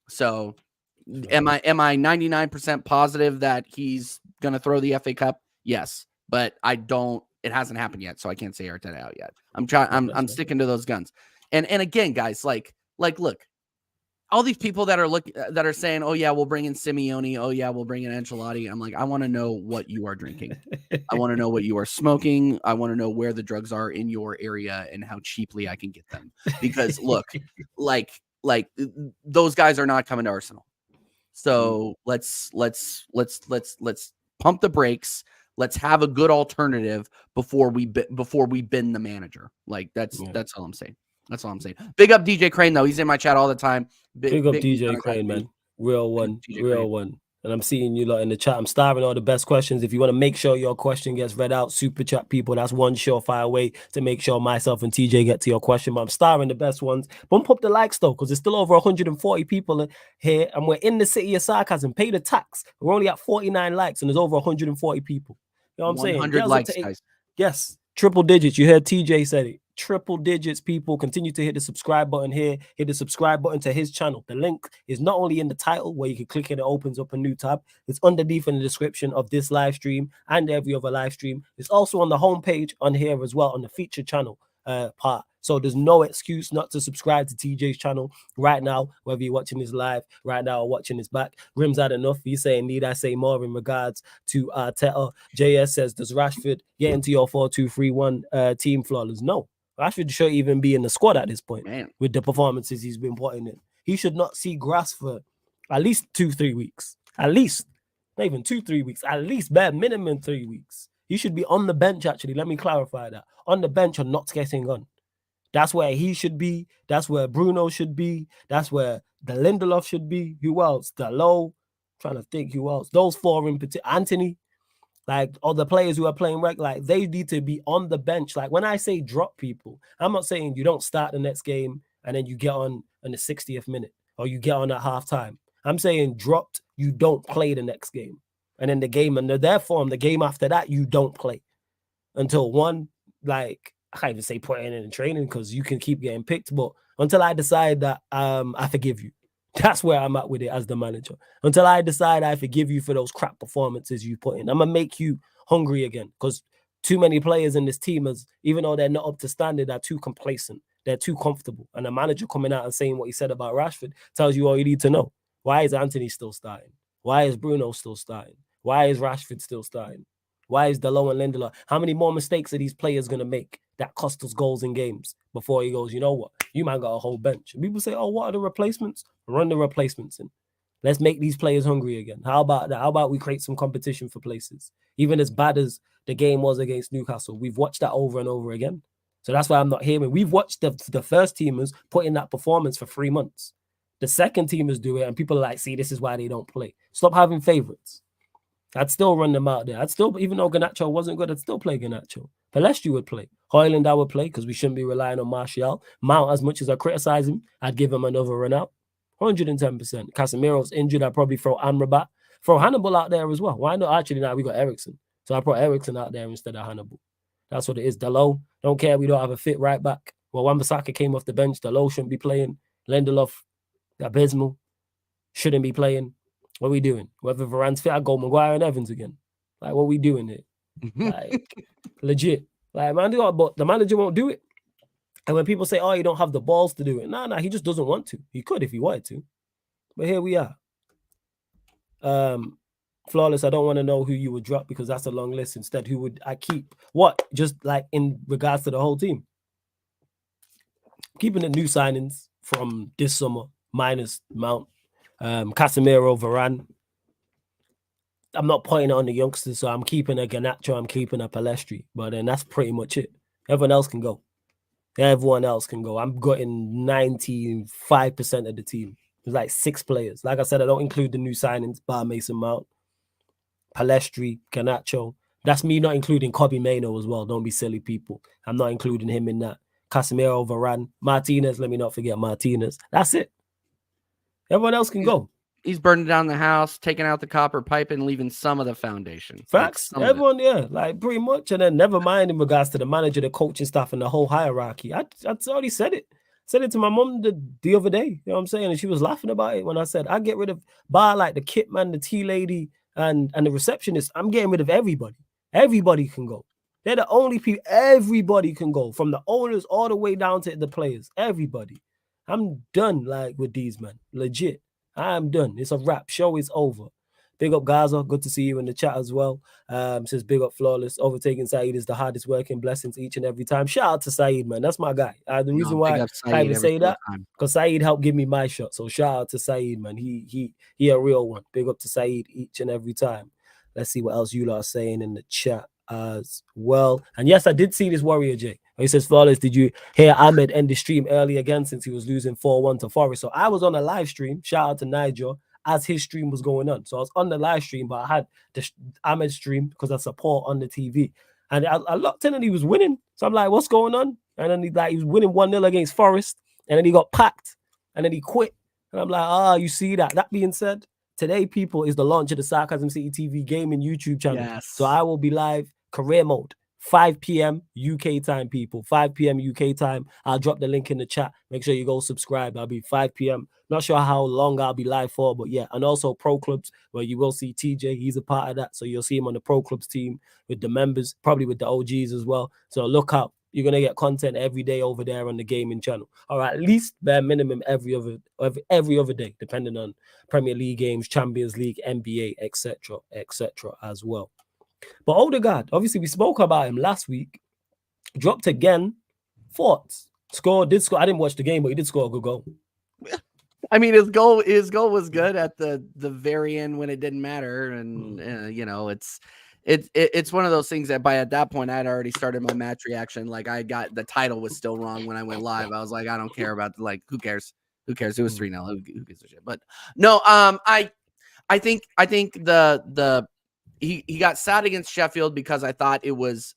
So am I 99% positive that he's going to throw the FA Cup? Yes, but it hasn't happened yet, so I can't say Arteta out yet. I'm sticking to those guns. And again, guys, like look, all these people that are saying, oh yeah, we'll bring in Simeone, oh yeah, we'll bring in Ancelotti. I'm like, I want to know what you are drinking. I want to know what you are smoking. I want to know where the drugs are in your area and how cheaply I can get them. Because look, like those guys are not coming to Arsenal. So let's pump the brakes. Let's have a good alternative before we bin the manager. Like that's all I'm saying. That's all I'm saying. Big up DJ Crane though. He's in my chat all the time. Big up DJ Crane, man. Real one. And I'm seeing you lot in the chat. I'm starving all the best questions. If you want to make sure your question gets read out, super chat people. That's one surefire way to make sure myself and TJ get to your question. But I'm starving the best ones. Bump up the likes though, because there's still over 140 people here, and we're in the city of Sarcasm. Pay the tax. We're only at 49 likes, and there's over 140 people. You know what I'm saying? 100 likes, guys. Yes, triple digits. You heard TJ said it. Triple digits, people. Continue to hit the subscribe button here. Hit the subscribe button to his channel. The link is not only in the title where you can click it, it opens up a new tab. It's underneath in the description of this live stream and every other live stream. It's also on the homepage on here as well on the featured channel part. So there's no excuse not to subscribe to TJ's channel right now, whether you're watching this live right now or watching this back. Grim's had enough. He's saying, need I say more in regards to Arteta? JS says, does Rashford get into your 4-2-3-1 team flawless? No. Rashford should even be in the squad at this point, man, with the performances he's been putting in. He should not see grass for at least 2-3 weeks. At least. Not even 2-3 weeks. At least bare minimum 3 weeks. He should be on the bench, actually. Let me clarify that. On the bench and not getting on. That's where he should be. That's where Bruno should be. That's where the Lindelof should be. Who else? Dalot. Trying to think who else. Those four in particular. Anthony. Like, all the players who are playing like they need to be on the bench. Like, when I say drop people, I'm not saying you don't start the next game and then you get on in the 60th minute or you get on at halftime. I'm saying dropped, you don't play the next game. And then the game under their form, the game after that, you don't play until one, like, I can't even say put in training because you can keep getting picked, but until I decide that I forgive you. That's where I'm at with it as the manager. Until I decide I forgive you for those crap performances you put in. I'm going to make you hungry again because too many players in this team, even though they're not up to standard, they're too complacent. They're too comfortable. And the manager coming out and saying what he said about Rashford tells you all you need to know. Why is Anthony still starting? Why is Bruno still starting? Why is Rashford still starting? Why is Dalot and Lindelof? How many more mistakes are these players going to make that cost us goals in games before he goes, you know what? You might got a whole bench. And people say, oh, what are the replacements? Run the replacements in. Let's make these players hungry again. How about that? How about we create some competition for places? Even as bad as the game was against Newcastle, we've watched that over and over again. So that's why I'm not hearing. We've watched the first teamers put in that performance for 3 months. The second teamers do it, and people are like, see, this is why they don't play. Stop having favorites. I'd still run them out there. I'd still, even though Garnacho wasn't good, I'd still play Garnacho. Palestri would play. Højlund, I would play because we shouldn't be relying on Martial. Mount, as much as I criticize him, I'd give him another run out. 110%. Casemiro's injured. I'd probably throw Amrabat. Throw Hannibal out there as well. Why not? Actually, now we got Ericsson. So I brought Ericsson out there instead of Hannibal. That's what it is. Dalot, don't care. We don't have a fit right back. Well, Wan-Bissaka came off the bench. Dalot shouldn't be playing. Lindelof, abysmal, shouldn't be playing. What are we doing? Whether Varane's fit, I go Maguire and Evans again. Like, what are we doing here? Like, legit. Like, man, but the manager won't do it. And when people say, oh, you don't have the balls to do it. Nah, he just doesn't want to. He could if he wanted to. But here we are. Flawless, I don't want to know who you would drop because that's a long list. Instead, who would I keep? What? Just like in regards to the whole team. Keeping the new signings from this summer, minus Mount. Casemiro, Varane. I'm not pointing on the youngsters, so I'm keeping a Garnacho, I'm keeping a Palestri, but then that's pretty much it. Everyone else can go. Everyone else can go. I'm getting 95% of the team. There's like 6 players. Like I said, I don't include the new signings, bar Mason Mount, Palestri, Garnacho. That's me not including Kobe Mainoo as well. Don't be silly people. I'm not including him in that. Casemiro, Varane, Martinez. Let me not forget Martinez. That's it. Everyone else can go. He's burning down the house, taking out the copper pipe, and leaving some of the foundation. Facts. Like everyone, yeah, like pretty much. And then never mind in regards to the manager, the coaching staff, and the whole hierarchy. I already said it. Said it to my mom the other day. You know what I'm saying? And she was laughing about it when I said, I get rid of bar like the kit man, the tea lady, and the receptionist. I'm getting rid of everybody. Everybody can go. They're the only people. Everybody can go, from the owners all the way down to the players. Everybody. I'm done like with these men. Legit. I'm done. It's a wrap. Show is over. Big up Gaza. Good to see you in the chat as well. Says big up Flawless. Overtaking Saeed is the hardest working. Blessings each and every time. Shout out to Saeed, man. That's my guy. The reason why I even say that, because Saeed helped give me my shot. So shout out to Saeed, man. He a real one. Big up to Saeed each and every time. Let's see what else you lot are saying in the chat as well. And yes, I did see this Warrior J. He says, Flawless, did you hear Ahmed end the stream early again since he was losing 4-1 to Forest? So I was on a live stream, shout out to Nigel, as his stream was going on. So I was on the live stream, but I had the Ahmed stream because I support on the TV. And I looked in and he was winning. So I'm like, what's going on? And then he was winning 1-0 against Forest. And then he got packed. And then he quit. And I'm like, you see that. That being said, today, people, is the launch of the Sarcasm City TV gaming YouTube channel. Yes. So I will be live, career mode. 5 p.m. UK time, people. 5 p.m. UK time. I'll drop the link in the chat. Make sure you go subscribe. I'll be 5 p.m. Not sure how long I'll be live for, but yeah. And also Pro Clubs, where you will see TJ. He's a part of that. So you'll see him on the Pro Clubs team with the members, probably with the OGs as well. So look out. You're going to get content every day over there on the gaming channel. Or at least bare minimum every other day, depending on Premier League games, Champions League, NBA, etc., as well. But Odegaard, obviously we spoke about him last week. Dropped again. Thoughts? Did score. I didn't watch the game, but he did score a good goal. I mean, his goal was good at the very end when it didn't matter. And you know, it's one of those things that at that point I had already started my match reaction. Like the title was still wrong when I went live. I was like, I don't care about who cares? Who cares? It was 3-0. Who gives a shit? But no, I think he got sad against Sheffield because I thought it was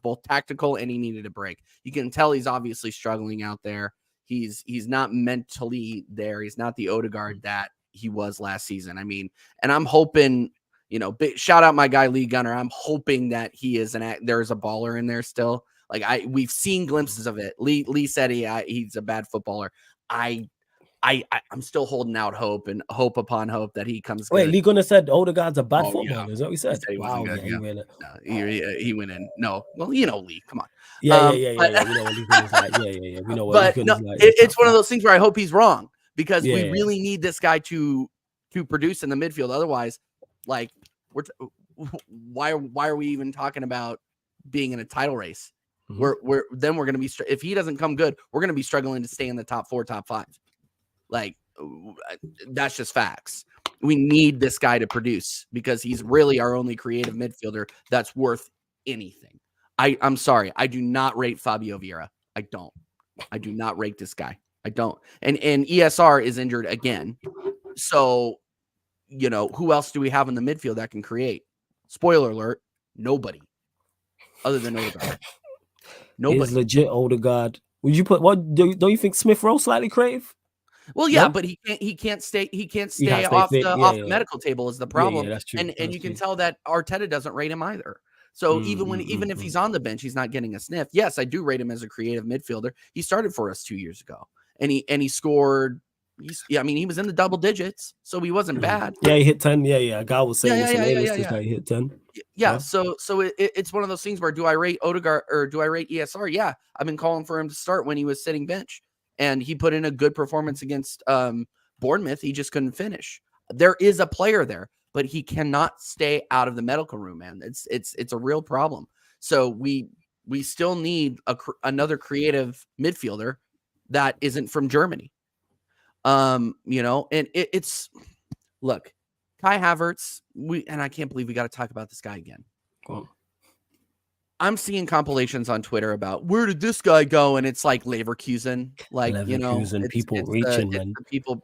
both tactical and he needed a break. You can tell he's obviously struggling out there. He's not mentally there. He's not the Odegaard that he was last season. I mean, and I'm hoping, you know, shout out my guy Lee Gunner. I'm hoping that he is there's a baller in there still. We've seen glimpses of it. Lee said he's a bad footballer. I'm still holding out hope upon hope that he comes. Wait, good. Lee Gunner said Odegaard's a bad footballer. Yeah. Is that what he said? He wow, good, yeah. He went in. No, well, you know Lee. Come on. Yeah. We know what Lee Gunner's like. Yeah. We know what Lee Gunner's like. It's one of those things where I hope he's wrong because we really need this guy to produce in the midfield. Otherwise, why are we even talking about being in a title race? Mm-hmm. We're going to be, if he doesn't come good, we're going to be struggling to stay in the top 4, top 5. That's just facts. We need this guy to produce because he's really our only creative midfielder that's worth anything. I'm sorry. I do not rate Fabio Vieira. I do not rate this guy. I don't. And ESR is injured again. So, who else do we have in the midfield that can create? Spoiler alert, nobody other than Odegaard. Nobody. He's legit Odegaard. Would you put don't you think Smith Rowe slightly creative? Well, yeah, No? but he can't stay stay off fit. the medical table is the problem. Yeah, that's true. And That's you can true. tell that Arteta doesn't rate him either. So even if he's on the bench, he's not getting a sniff. Yes, I do rate him as a creative midfielder. He started for us 2 years ago, and he scored. He was in the double digits, so he wasn't bad. Yeah, he hit 10. Yeah. A guy was saying Yeah. He hit 10. Yeah. So it's one of those things where do I rate Odegaard or do I rate ESR? Yeah, I've been calling for him to start when he was sitting bench, and he put in a good performance against Bournemouth. He just couldn't finish. There is a player there, but he cannot stay out of the medical room, man. It's a real problem. So we still need another creative midfielder that isn't from Germany. And it's look, Kai Havertz, and I can't believe we got to talk about this guy again. Cool. I'm seeing compilations on Twitter about where did this guy go, and it's like Leverkusen, people reaching, man.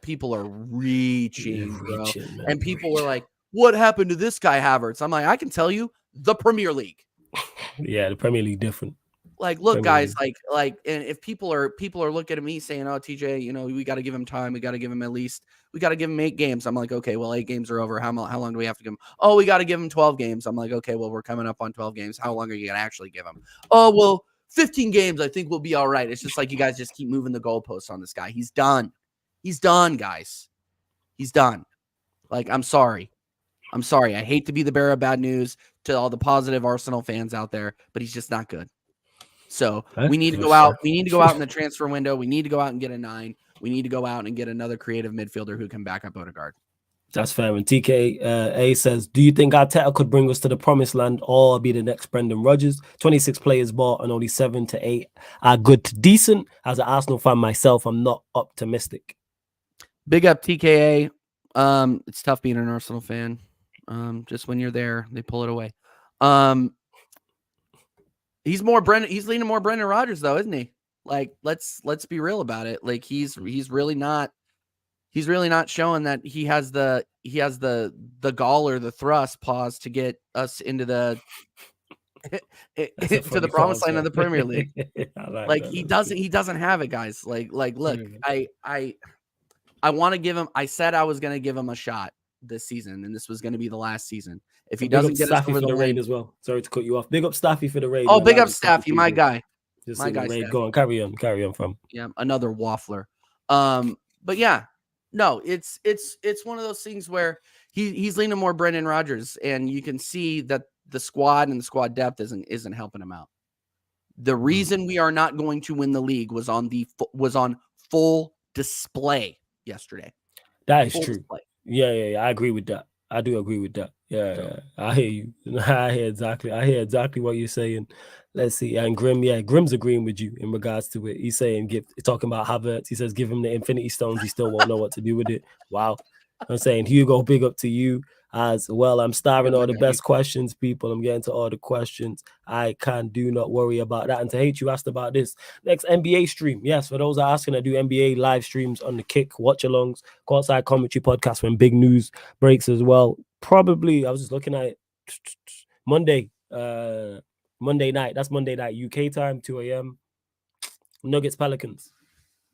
People are reaching, bro. And people were like, "What happened to this guy Havertz?" I'm like, I can tell you, the Premier League. Yeah, the Premier League different. Like, look, guys, and if people are looking at me saying, "Oh, TJ, we got to give him time. We got to give him 8 games." I'm like, okay, well, 8 games are over. How long do we have to give him? Oh, we got to give him 12 games. I'm like, okay, well, we're coming up on 12 games. How long are you gonna actually give him? Oh, well, 15 games. I think we'll be all right. It's just like you guys just keep moving the goalposts on this guy. He's done. He's done, guys. He's done. Like, I'm sorry. I hate to be the bearer of bad news to all the positive Arsenal fans out there, but he's just not good. So we need to go out. We need to go out in the transfer window. We need to go out and get a 9. We need to go out and get another creative midfielder who can back up Odegaard. That's fair. And TK says, do you think Arteta could bring us to the promised land or be the next Brendan Rodgers? 26 players bought and only 7 to 8 are good to decent. As an Arsenal fan myself, I'm not optimistic. Big up TKA. It's tough being an Arsenal fan. Just when you're there, they pull it away. He's leaning more Brendan Rodgers though, isn't he? Like, let's be real about it. Like, he's really not showing that he has the gall or the thrust pause to get us into the to the promised land of the Premier League. He doesn't have it, guys. Like look, I want to give him. I said I was going to give him a shot this season, and this was going to be the last season. If he doesn't get us over the raid as well. Sorry to cut you off. Big up Staffy for the raid. Oh, big up Staffy, my guy. My guy. Go on, carry on from. Yeah, another waffler. But yeah, no, it's one of those things where he's leaning more Brendan Rodgers, and you can see that the squad and the squad depth isn't helping him out. The reason we are not going to win the league was on full display yesterday. That is true. Display. Yeah. I agree with that. I do agree with that. Yeah. I hear you. I hear exactly what you're saying. Let's see. And Grim's agreeing with you in regards to it. He's saying, talking about Havertz. He says, give him the Infinity Stones. He still won't know what to do with it. Wow. I'm saying, Hugo, big up to you as well. I'm starring all the best questions, people. I'm getting to all the questions. I do not worry about that. And to hate, you asked about this next NBA stream. Yes, for those asking, I do NBA live streams on the Kick, watch-alongs, courtside commentary podcast when big news breaks as well. Probably, I was just looking at it, Monday night. That's Monday night UK time, 2 a.m. Nuggets Pelicans.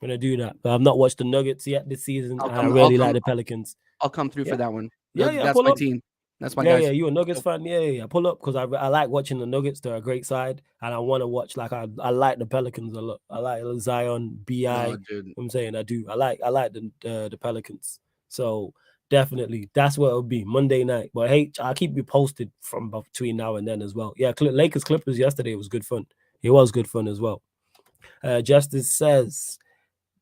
I'm gonna do that. But I've not watched the Nuggets yet this season. I really like the Pelicans. I'll come through for that one. Yeah, that's my team. That's my guys. Yeah, you a Nuggets fan? Yeah. Pull up because I like watching the Nuggets. They're a great side, and I want to watch. Like I like the Pelicans a lot. I like Zion, Bi. Oh, dude. I'm saying I do. I like the Pelicans. So definitely, that's what it'll be Monday night. But hey, I'll keep you posted from between now and then as well. Yeah, Lakers Clippers yesterday was good fun. It was good fun as well. Justice says,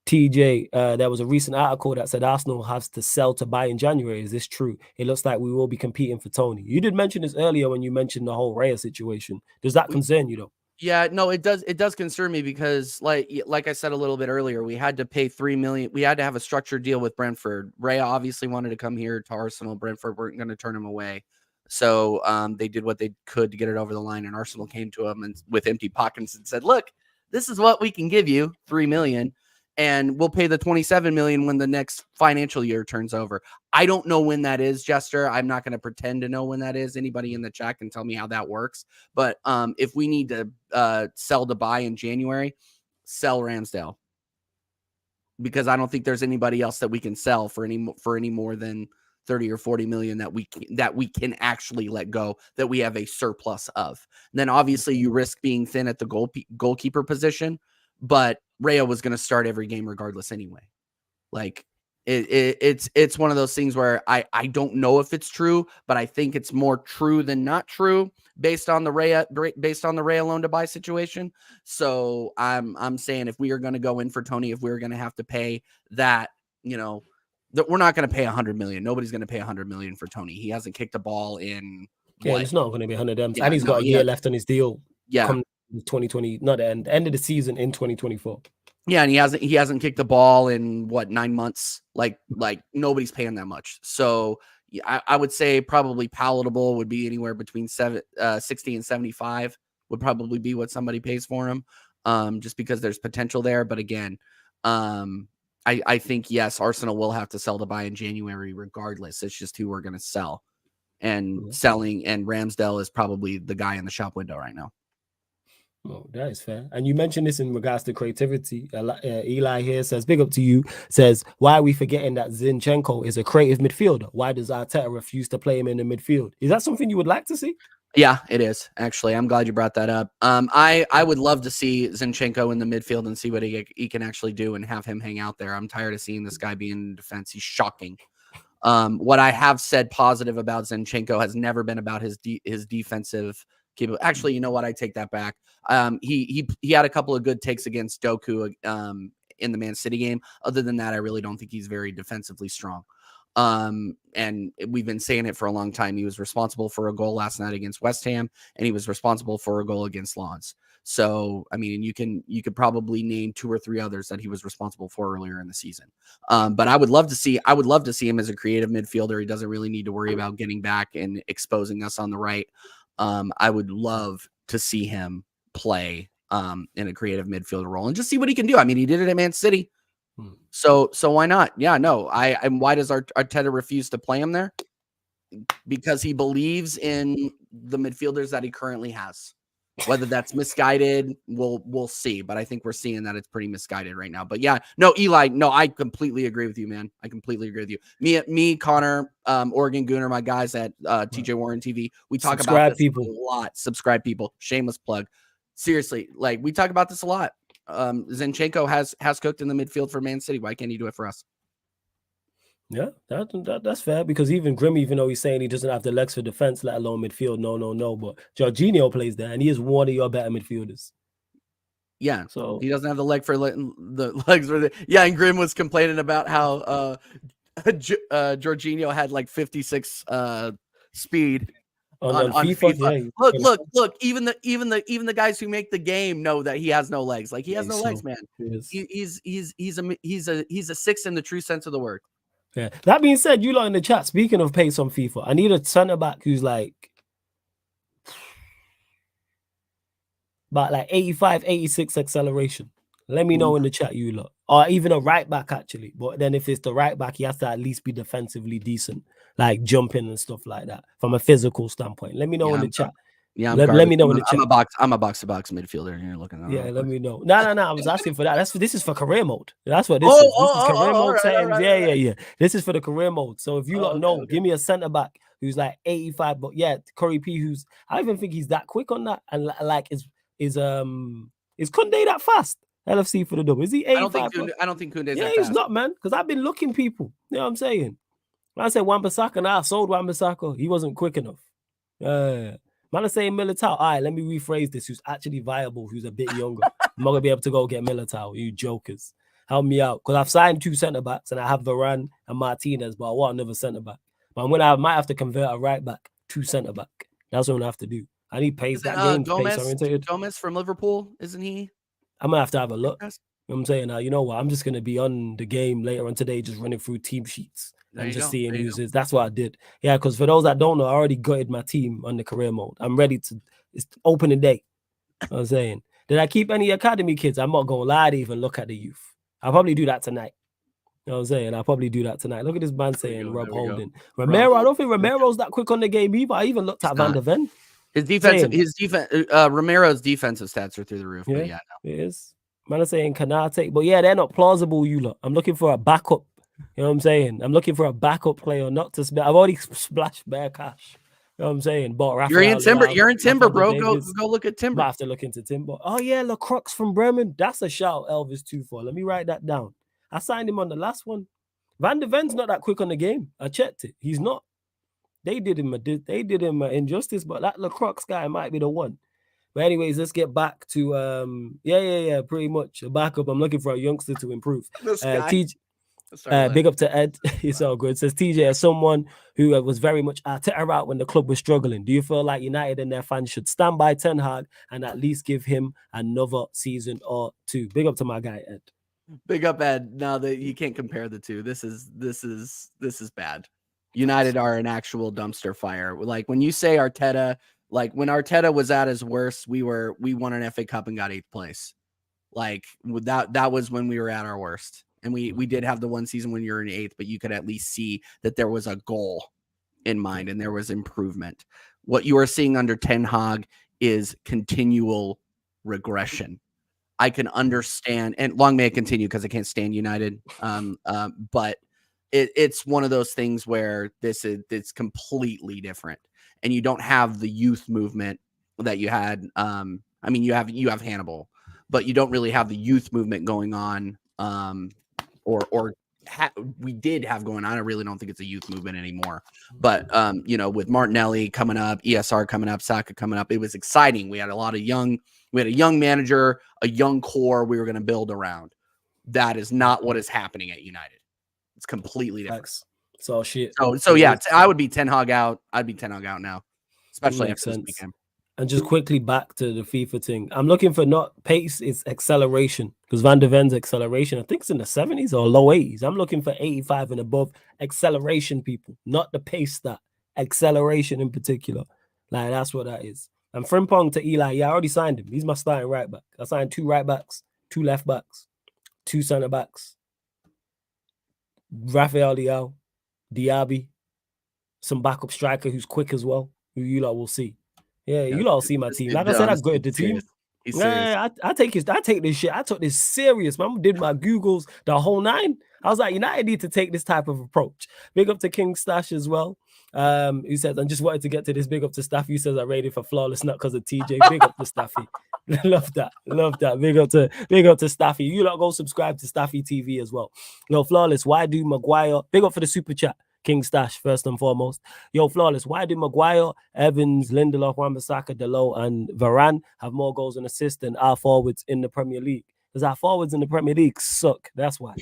TJ, there was a recent article that said Arsenal has to sell to buy in January. Is this true? It looks like we will be competing for Tony. You did mention this earlier when you mentioned the whole Raya situation. Does that concern you though? Yeah, no, it does. It does concern me because, like I said a little bit earlier, we had to pay $3 million. We had to have a structured deal with Brentford. Raya obviously wanted to come here to Arsenal. Brentford weren't going to turn him away, so they did what they could to get it over the line. And Arsenal came to him and with empty pockets and said, "Look, this is what we can give you, $3 million." and we'll pay the 27 million when the next financial year turns over. I don't know when that is, Jester. I'm not going to pretend to know when that is. Anybody in the chat can tell me how that works. But if we need to sell to buy in January, sell Ramsdale, because I don't think there's anybody else that we can sell for any more than 30 or 40 million that we can actually let go, that we have a surplus of. And then obviously you risk being thin at the goalkeeper position, but Raya was going to start every game regardless anyway. Like it's one of those things where I don't know if it's true, but I think it's more true than not true based on the Raya loan to buy situation. So I'm saying if we are going to go in for Tony, if we're going to have to pay that, that we're not going to pay 100 million. Nobody's going to pay 100 million for Tony. He hasn't kicked a ball in it's not going to be 100 of them. Yeah, and he's got a year left on his deal. Yeah. Come 2020, not the end of the season in 2024. Yeah, and he hasn't kicked the ball in 9 months. Like nobody's paying that much. So I would say probably palatable would be anywhere between 60 and 75 would probably be what somebody pays for him. Just because there's potential there. But again, I think yes, Arsenal will have to sell to buy in January regardless. It's just who we're going to sell, and selling, and Ramsdale is probably the guy in the shop window right now. Oh, that is fair. And you mentioned this in regards to creativity. Eli here says, big up to you, says, why are we forgetting that Zinchenko is a creative midfielder? Why does Arteta refuse to play him in the midfield? Is that something you would like to see? Yeah, it is. Actually, I'm glad you brought that up. I would love to see Zinchenko in the midfield and see what he can actually do and have him hang out there. I'm tired of seeing this guy be in defense. He's shocking. What I have said positive about Zinchenko has never been about his defensive capability. Actually, you know what? I take that back. He had a couple of good takes against Doku in the Man City game. Other than that, I really don't think he's very defensively strong. And we've been saying it for a long time. He was responsible for a goal last night against West Ham, and he was responsible for a goal against Lens. So, I mean, you could probably name 2 or 3 others that he was responsible for earlier in the season. But I would love to see him as a creative midfielder. He doesn't really need to worry about getting back and exposing us on the right. I would love to see him play in a creative midfielder role and just see what he can do. I mean, he did it at Man City. So why not? Yeah, no. And why does Arteta refuse to play him there? Because he believes in the midfielders that he currently has. Whether that's misguided, we'll see. But I think we're seeing that it's pretty misguided right now. But yeah, no, Eli, no, I completely agree with you, man. I completely agree with you. Me, Connor, Oregon Gooner, my guys at TJ Warren TV, we talk about this a lot. Subscribe people. Shameless plug. Seriously, like we talk about this a lot. Zinchenko has cooked in the midfield for Man City. Why can't he do it for us? Yeah, that's fair, because even Grim, even though he's saying he doesn't have the legs for defense, let alone midfield, no. But Jorginho plays there, and he is one of your better midfielders. Yeah, so he doesn't have the legs for the. Yeah, and Grim was complaining about how Jorginho had like 56 speed on FIFA. Yeah, look. Even the guys who make the game know that he has no legs. Like he has no legs, man. He's a 6 in the true sense of the word. Yeah. That being said, you lot in the chat, speaking of pace on FIFA, I need a centre back who's like about like 85, 86 acceleration. Let me know in the chat, you lot. Or even a right back, actually. But then if it's the right back, he has to at least be defensively decent, like jumping and stuff like that from a physical standpoint. Let me know in the chat. Yeah, let me know in the chat. I'm a box-to-box midfielder. You're looking at let me know. No. I was asking for that. This is for career mode. That's what this is. This is career mode settings. Right. Yeah. This is for the career mode. So if you know, give me a centre back who's like 85. But yeah, Curry P, who's I don't even think he's that quick on that. And like is Koundé that fast? LFC for the double. Is he 85? I don't think Koundé's that fast. He's not, man. Because I've been looking people. You know what I'm saying? When I said Wan-Bissaka, I sold Wan-Bissaka. He wasn't quick enough. Man, I'm saying Militao. All right, let me rephrase this. Who's actually viable, who's a bit younger. I'm not going to be able to go get Militao, you jokers. Help me out. Because I've signed 2 centre-backs and I have Varane and Martinez, but I want another centre-back. But I might have to convert a right-back to centre-back. That's what I'm going to have to do. I need pace. That game pace-oriented. Gomez from Liverpool, isn't he? I'm going to have a look. You know what I'm saying? Now, you know what? I'm just going to be on the game later on today, just running through team sheets. I'm just seeing who's is. That's what I did. Yeah, because for those that don't know, I already gutted my team on the career mode. I'm ready to. It's opening day. You know what I'm saying. Did I keep any academy kids? I'm not gonna lie to even look at the youth. I'll probably do that tonight. You know what I'm saying? I'll probably do that tonight. Look at this man saying Rob Holding. Romero, I don't think Romero's that quick on the game either. I even looked at Van der Ven. His defense, Romero's defensive stats are through the roof. But yeah, no. It is. Man, I'm saying Canate, but yeah, they're not plausible. You lot. I'm looking for a backup. You know what I'm saying? I'm looking for a backup player, not to. I've already splashed bare cash. You know what I'm saying? But Rafael, you're in Timber, bro. Go look at Timber. I have to look into Timber. Oh yeah, Lacroix from Bremen. That's a shout. Elvis 2-4. Let me write that down. I signed him on the last one. Van der Ven's not that quick on the game. I checked it. He's not. They did him an injustice, but that Lacroix guy might be the one. But anyways, let's get back to pretty much a backup. I'm looking for a youngster to improve. Big up to Ed. It's all good. Says TJ, as someone who was very much Arteta out when the club was struggling, do you feel like United and their fans should stand by Ten Hag and at least give him another season or two? Big up to my guy Ed. Big up Ed. No, that you can't compare the two. This is bad. United are an actual dumpster fire. Like when you say Arteta, like when Arteta was at his worst, we won an FA Cup and got 8th place. Like that was when we were at our worst. And we did have the one season when you're in 8th, but you could at least see that there was a goal in mind and there was improvement. What you are seeing under Ten Hag is continual regression. I can understand, and long may it continue because I can't stand United. But it's one of those things where it's completely different, and you don't have the youth movement that you had. I mean, you have Hannibal, but you don't really have the youth movement going on. We did have going on. I really don't think it's a youth movement anymore. But with Martinelli coming up, ESR coming up, Saka coming up, it was exciting. We had a young manager, a young core we were going to build around. That is not what is happening at United. It's completely different. It's all shit. So yeah, I would be Ten Hag out. I'd be Ten Hag out now, especially after this weekend. And just quickly back to the FIFA thing. I'm looking for not pace, it's acceleration. Because Van der Ven's acceleration, I think it's in the 70s or low 80s. I'm looking for 85 and above acceleration, people. Not the pace stat. Acceleration in particular. Like, that's what that is. And Frimpong to Eli, yeah, I already signed him. He's my starting right back. I signed 2 right backs, 2 left backs, 2 center backs. Rafael Leao, Diaby, some backup striker who's quick as well, who you lot will see. Yeah, you all see my team. Like I said, I got the team. Yeah, I take this shit. I took this serious, man. I did my Googles, the whole 9. I was like, United need to take this type of approach. Big up to King Stash as well. Who says, I just wanted to get to this. Big up to Staffy. Who says I rated for flawless, not because of TJ. Big up to Staffy. Love that. Big up to Staffy. You lot go subscribe to Staffy TV as well. Yo, Flawless, why do Maguire? Big up for the super chat. King Stash, first and foremost. Yo, Flawless, why do Maguire, Evans, Lindelof, Wan-Bissaka, Dalot, and Varane have more goals and assists than our forwards in the Premier League? Because our forwards in the Premier League suck. That's why.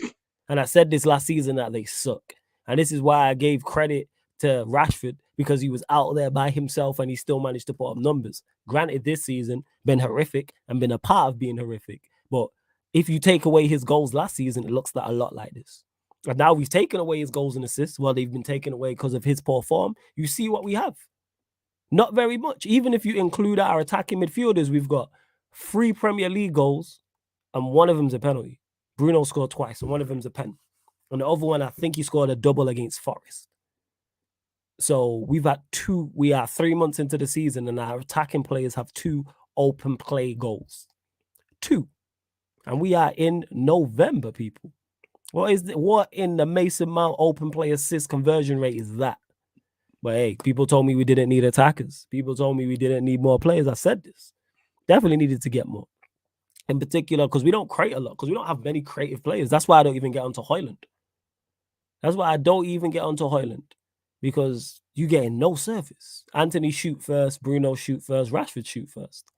And I said this last season that they suck. And this is why I gave credit to Rashford, because he was out there by himself and he still managed to put up numbers. Granted, this season been horrific and been a part of being horrific. But if you take away his goals last season, it looks a lot like this. And now we've taken away his goals and assists. Well, they've been taken away because of his poor form. You see what we have. Not very much. Even if you include our attacking midfielders, we've got 3 Premier League goals and one of them's a penalty. Bruno scored twice and one of them's a pen. And the other one, I think he scored a double against Forest. So we are 3 months into the season and our attacking players have 2 open play goals. 2. And we are in November, people. What in the Mason Mount open play assist conversion rate is that? But hey, people told me we didn't need attackers. People told me we didn't need more players. I said this. Definitely needed to get more. In particular, because we don't create a lot, because we don't have many creative players. That's why I don't even get onto Højlund. Because you getting no service. Anthony shoot first, Bruno shoot first, Rashford shoot first.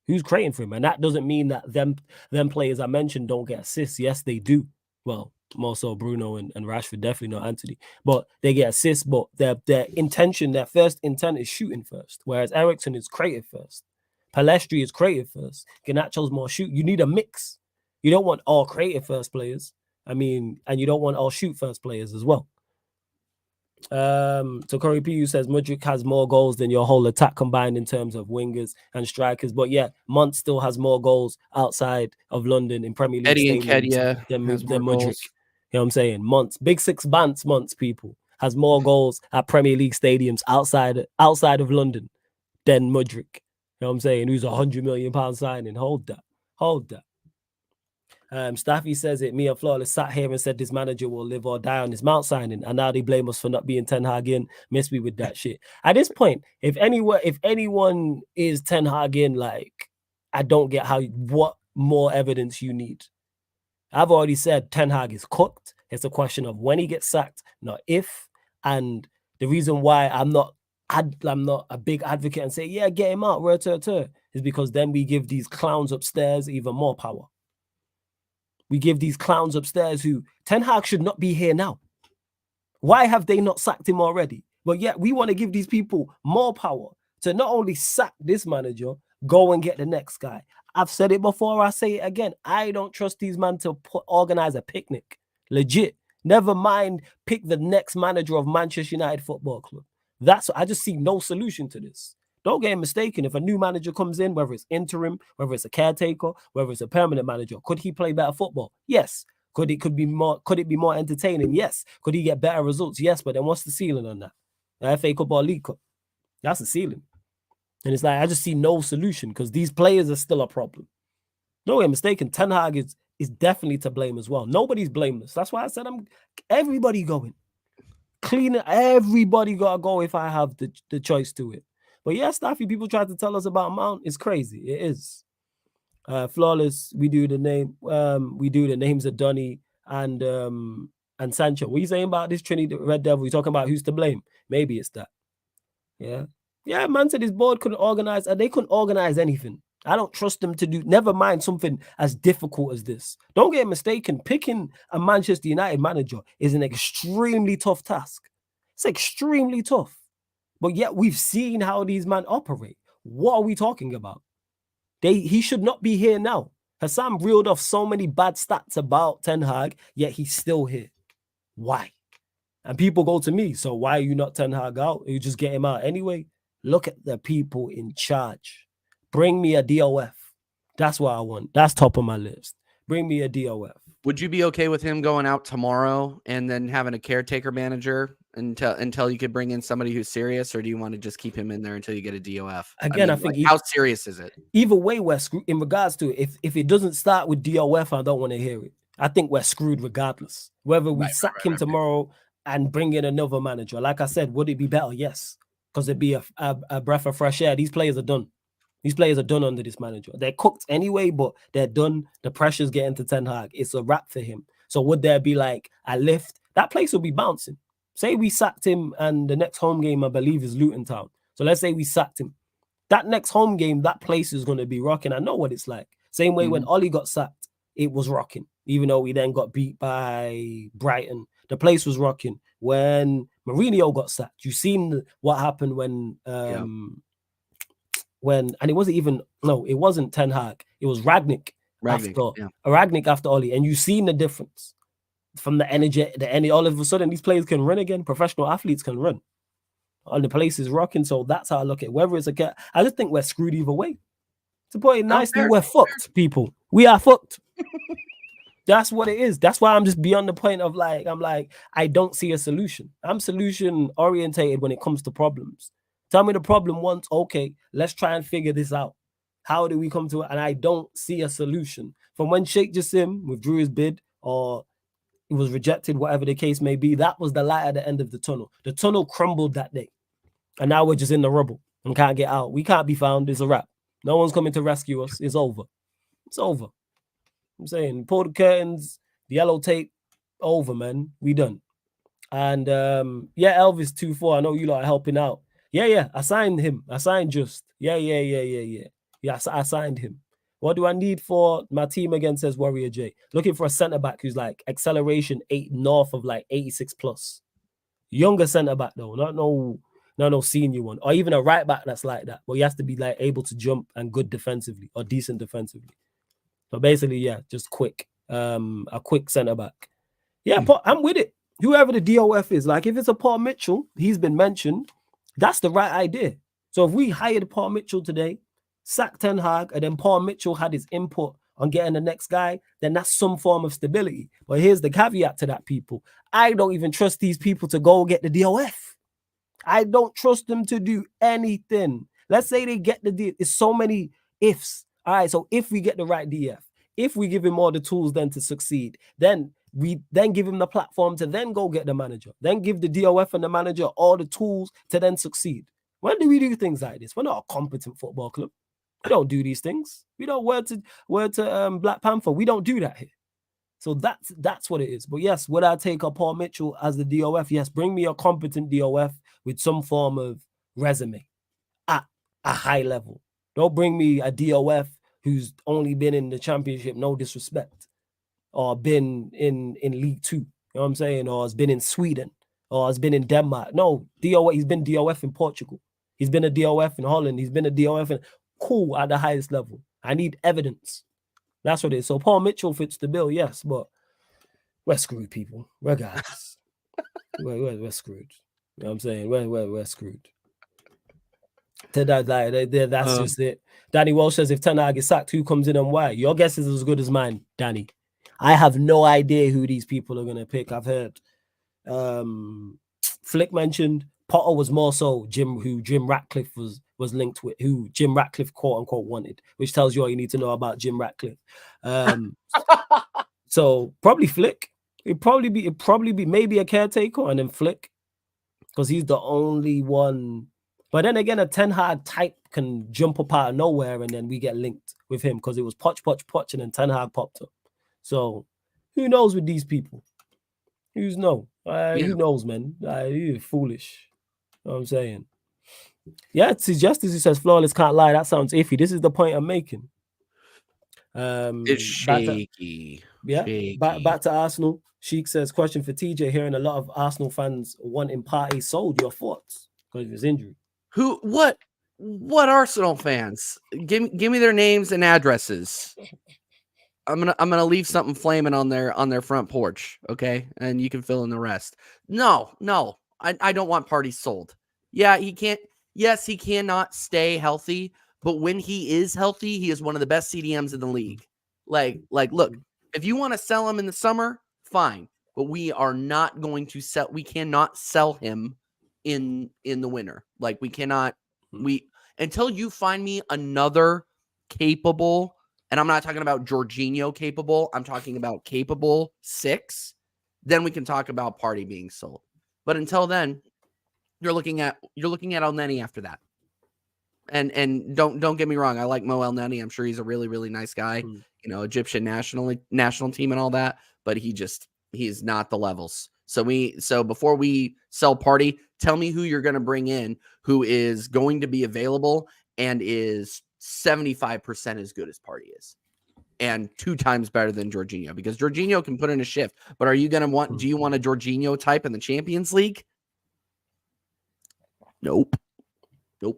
Who's creating for him? And that doesn't mean that them players I mentioned don't get assists. Yes, they do. Well, more so Bruno and Rashford, definitely not Anthony. But they get assists, but their intention, their first intent is shooting first. Whereas Eriksen is creative first. Palestri is creative first. Garnacho's more shoot. You need a mix. You don't want all creative first players. I mean, and you don't want all shoot first players as well. So Corey P says Mudryk has more goals than your whole attack combined in terms of wingers and strikers. But yeah, Mont still has more goals outside of London in Premier League Eddie stadiums Nketiah has more than Mudryk. goals. You know what I'm saying? Monts, Big Six Bants, Monts people has more goals at Premier League stadiums outside of London than Mudryk. You know what I'm saying? Who's £100 million signing? Hold that. Staffy says it. Me and Flawless sat here and said this manager will live or die on his Mount signing, and now they blame us for not being Ten Hag in. Miss me with that shit. At this point, if anyone is Ten Hag in, like, I don't get what more evidence you need. I've already said Ten Hag is cooked. It's a question of when he gets sacked, not if. And the reason why I'm not a big advocate and say, yeah, get him out, is because then we give these clowns upstairs even more power. We give these clowns upstairs who Ten Hag should not be here now. Why have they not sacked him already? But yet we want to give these people more power to not only sack this manager, go and get the next guy. I've said it before, I say it again. I don't trust these men to organize a picnic. Legit. Never mind pick the next manager of Manchester United Football Club. I just see no solution to this. Don't get mistaken. If a new manager comes in, whether it's interim, whether it's a caretaker, whether it's a permanent manager, could he play better football? Yes. Could it be more entertaining? Yes. Could he get better results? Yes. But then what's the ceiling on that? The FA Cup or League Cup? That's the ceiling. And it's like, I just see no solution because these players are still a problem. Don't get mistaken. Ten Hag is definitely to blame as well. Nobody's blameless. That's why I said everybody going. Cleaner, everybody got to go if I have the choice to it. But yeah, Staffy, people try to tell us about Mount. It's crazy. It is. Flawless, we do the names of Donny and Sancho. What are you saying about this Trinity Red Devil? You talking about who's to blame? Maybe it's that. Yeah. Yeah, man said his board couldn't organize, and they couldn't organize anything. I don't trust them to do, never mind something as difficult as this. Don't get mistaken, picking a Manchester United manager is an extremely tough task. It's extremely tough. But yet we've seen how these men operate. What are we talking about? He should not be here now. Hassan reeled off so many bad stats about Ten Hag, yet he's still here. Why? And people go to me, so why are you not Ten Hag out? You just get him out anyway. Look at the people in charge. Bring me a DOF. That's what I want. That's top of my list. Bring me a DOF. Would you be okay with him going out tomorrow and then having a caretaker manager until you could bring in somebody who's serious, or do you want to just keep him in there until you get a DOF? Again, I think how serious is it? Either way, we're screwed in regards to it. If it doesn't start with DOF, I don't want to hear it. I think we're screwed regardless. Whether we sack him tomorrow and bring in another manager, like I said, would it be better? Yes, because it'd be a breath of fresh air. These players are done. These players are done under this manager. They're cooked anyway, but they're done. The pressure's getting to Ten Hag. It's a wrap for him. So would there be like a lift? That place will be bouncing. Say we sacked him and the next home game, I believe, is Luton Town. So let's say we sacked him. That next home game, that place is going to be rocking. I know what it's like. Same way when Ollie got sacked, it was rocking. Even though we then got beat by Brighton, the place was rocking. When Mourinho got sacked, you seen what happened when and it wasn't Ten Hag. It was Ragnick after Ollie. And you've seen the difference from the energy, all of a sudden these players can run again. Professional athletes can run. All the place is rocking. So that's how I look at it. Whether it's I just think we're screwed either way. To put it nicely, we're fucked, people. We are fucked. That's what it is. That's why I'm just beyond the point of I don't see a solution. I'm solution orientated when it comes to problems. Tell me the problem once. Okay, let's try and figure this out. How do we come to it? And I don't see a solution. From when Sheikh Jassim withdrew his bid or it was rejected, whatever the case may be, that was the light at the end of the tunnel. The tunnel crumbled that day. And now we're just in the rubble and can't get out. We can't be found. It's a wrap. No one's coming to rescue us. It's over. It's over. I'm saying, pull the curtains, the yellow tape, over, man. We done. And Elvis 2-4. I know you lot are helping out. Yeah. I signed him. I signed Just. Yeah. Yeah, I signed him. What do I need for my team again, says Warrior J. Looking for a centre-back who's like acceleration 8 north of like 86 plus. Younger centre-back though, not no senior one. Or even a right-back that's like that. But he has to be like able to jump and good defensively or decent defensively. So basically, yeah, just quick. A quick centre-back. Yeah, but I'm with it. whoever the DOF is, like if it's a Paul Mitchell, he's been mentioned, that's the right idea. So if we hired Paul Mitchell today, sacked Ten Hag, and then Paul Mitchell had his input on getting the next guy, then that's some form of stability. But here's the caveat to that, people. I don't even trust these people to go get the DOF. I don't trust them to do anything. Let's say they get the deal. It's so many ifs. All right, so if we get the right DF, if we give him all the tools then to succeed, then we then give him the platform to then go get the manager, then give the DOF and the manager all the tools to then succeed. When do we do things like this? We're not a competent football club. We don't do these things. We don't word to Black Panther. We don't do that here. So that's what it is. But yes, would I take a Paul Mitchell as the DOF? Yes, bring me a competent DOF with some form of resume at a high level. Don't bring me a DOF who's only been in the Championship, no disrespect, or been in League 2, you know what I'm saying, or has been in Sweden, or has been in Denmark. No, DOF, he's been DOF in Portugal. He's been a DOF in Holland. He's been a DOF in cool at the highest level. I need evidence. That's what it is. So Paul Mitchell fits the bill, yes, but we're screwed, people. Regardless. we're screwed. You know what I'm saying? We're screwed. That's just it. Danny Walsh says, if Ten Hag is sacked, who comes in and why? Your guess is as good as mine, Danny. I have no idea who these people are going to pick. I've heard Flick mentioned. Potter was more so who Jim Ratcliffe was linked with, who Jim Ratcliffe quote unquote wanted, which tells you all you need to know about Jim Ratcliffe. So probably Flick. It'd probably be maybe a caretaker and then Flick, because he's the only one. But then again, a Ten Hag type can jump up out of nowhere and then we get linked with him because it was Poch, and then Ten Hag popped up. So who knows with these people? Who knows, man? You're foolish. You know what I'm saying? Yeah, it's Justice who says flawless can't lie. That sounds iffy. This is the point I'm making. It's shaky. Shaky. Back to Arsenal. Sheik says, question for TJ, hearing a lot of Arsenal fans wanting Partey sold. Your thoughts? Because of his injury. What Arsenal fans? Give me their names and addresses. I'm gonna leave something flaming on their front porch, okay? And you can fill in the rest. No, I don't want Partey sold. Yeah, he can't. Yes, he cannot stay healthy, but when he is healthy, he is one of the best CDMs in the league. Like, look, if you want to sell him in the summer, fine, but we are not going to sell. We cannot sell him in the winter. Like, we cannot. Until you find me another capable. And I'm not talking about Jorginho capable. I'm talking about capable 6. Then we can talk about Partey being sold. But until then, you're looking at El Neni after that. And don't get me wrong. I like Mo El Neni. I'm sure he's a really, really nice guy. You know, Egyptian national team and all that. But he's not the levels. So before we sell Partey, tell me who you're going to bring in who is going to be available and is 75% as good as Partey is, and 2 times better than Jorginho, because Jorginho can put in a shift. But are you going to want? Do you want a Jorginho type in the Champions League? Nope. No,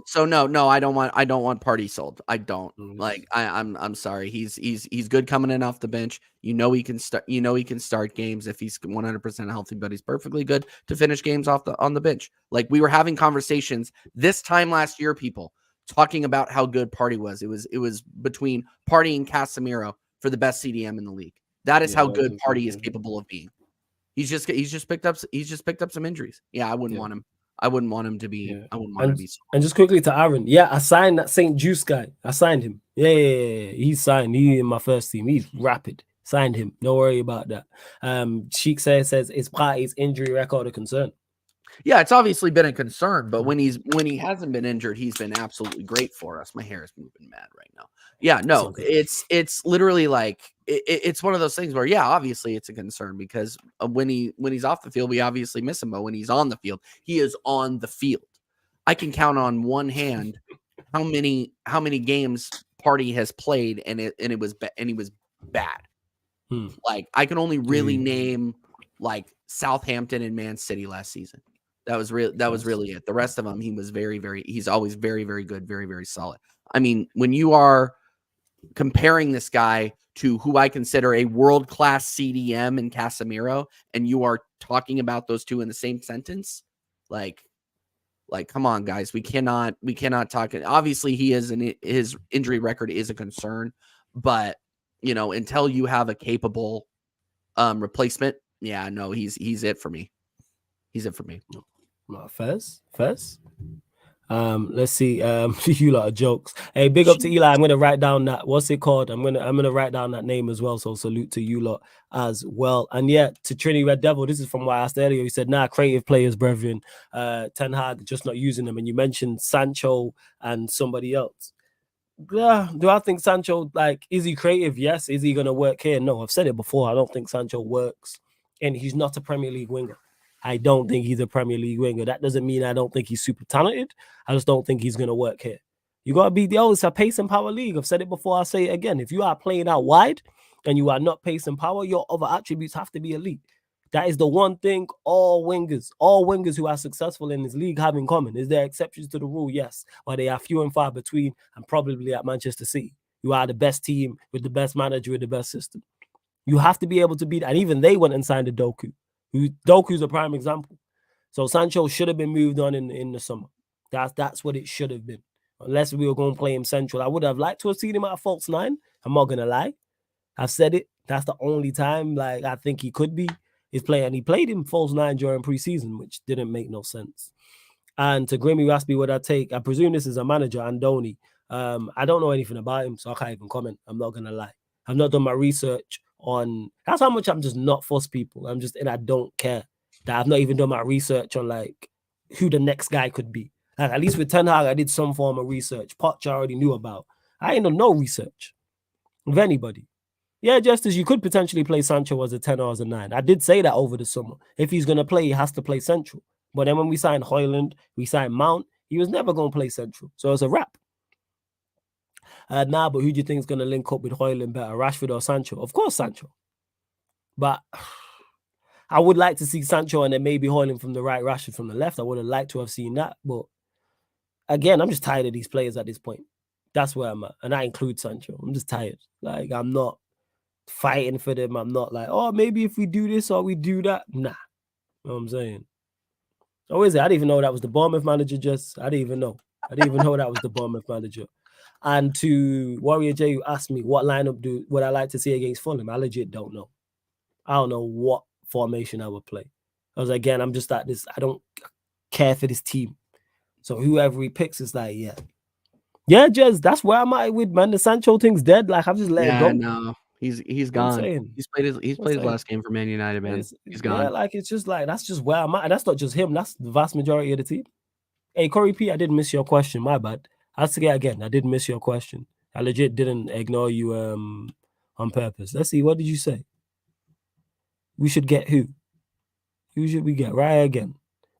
so no, I don't want Partey sold. I don't like. I'm sorry. He's good coming in off the bench. He can start games if he's 100% healthy, but he's perfectly good to finish games on the bench. Like, we were having conversations this time last year, people talking about how good Partey was. It was between Partey and Casemiro for the best CDM in the league. That is how good Partey is capable of being. He's just picked up some injuries. Yeah, I wouldn't want him. I wouldn't want him to be. Yeah. I wouldn't want him to be. And just quickly to Aaron, yeah, I signed that St. Juice guy. I signed him. Yeah. He's signed. He's in my first team. He's rapid. Signed him. Don't worry about that. Sheik says is Partey's injury record a concern? Yeah, it's obviously been a concern, but when he hasn't been injured, he's been absolutely great for us. My hair is moving mad right now. Yeah, no, it's literally like it's one of those things where, yeah, obviously it's a concern because when he's off the field, we obviously miss him, but when he's on the field, he is on the field. I can count on one hand how many games Partey has played, and he was bad. Like, I can only really name like Southampton and Man City last season. That was really it. The rest of them, he was he's always very, very good, very, very solid. I mean, when you are comparing this guy to who I consider a world-class CDM in Casemiro, and you are talking about those two in the same sentence, like come on, guys, we cannot talk. Obviously, his injury record is a concern, but until you have a capable replacement, yeah, no, he's it for me. He's it for me. Fez. Let's see. You lot of jokes. Hey, big up to Eli. I'm gonna write down that. What's it called? I'm gonna write down that name as well. So salute to you lot as well. And yeah, to Trini Red Devil. This is from what I asked earlier. He said, "Nah, creative players, brethren. Ten Hag just not using them." And you mentioned Sancho and somebody else. Yeah, do I think Sancho, is he creative? Yes. Is he gonna work here? No. I've said it before. I don't think Sancho works, and he's not a Premier League winger. I don't think he's a Premier League winger. That doesn't mean I don't think he's super talented. I just don't think he's going to work here. You got to be it's a pace and power league. I've said it before. I'll say it again. If you are playing out wide and you are not pace and power, your other attributes have to be elite. That is the one thing all wingers who are successful in this league have in common. Is there exceptions to the rule? Yes. But they are few and far between, and probably at Manchester City. You are the best team with the best manager with the best system. You have to be able to beat, and even they went and signed a Doku. Doku's a prime example. So Sancho should have been moved on in the summer. That's what it should have been. Unless we were going to play him central. I would have liked to have seen him at a false nine. I'm not going to lie. I've said it. That's the only time I think he could be. He's playing. And he played him false nine during preseason, which didn't make no sense. And to Grimmy Raspy, what I take, I presume this is a manager, Andoni. I don't know anything about him, so I can't even comment. I'm not going to lie. I've not done my research on, that's how much I'm just not fuss people. And I don't care that I've not even done my research on who the next guy could be. At least with Ten Hag, I did some form of research. Poch I already knew about. I ain't done no research of anybody. Yeah, just as you could potentially play Sancho as a 10 or as a 9. I did say that over the summer. If he's going to play, he has to play central. But then when we signed Højlund, we signed Mount, he was never going to play central. So it's a wrap. But who do you think is going to link up with Højlund better, Rashford or Sancho? Of course, Sancho. But I would like to see Sancho and then maybe Højlund from the right, Rashford from the left. I would have liked to have seen that. But again, I'm just tired of these players at this point. That's where I'm at. And I include Sancho. I'm just tired. I'm not fighting for them. I'm not maybe if we do this or we do that. Nah. You know what I'm saying? Oh, is it? I didn't even know that was the Bournemouth manager, I didn't even know. I didn't even know that was the Bournemouth manager. And to Warrior J, who asked me what lineup would I like to see against Fulham, I legit don't know. I don't know what formation I would play. Again, I'm just at this, I don't care for this team. So whoever he picks is yeah, Jez, that's where I'm at with, man. The Sancho thing's dead. I've just let it go. No, he's gone. He's played his last game for Man United, man. He's gone. Yeah, it's just that's just where I'm at. And that's not just him. That's the vast majority of the team. Hey, Corey P, I did miss your question. My bad. I'll say it again. I did miss your question. I legit didn't ignore you on purpose. Let's see. What did you say? We should get who? Who should we get? Right again.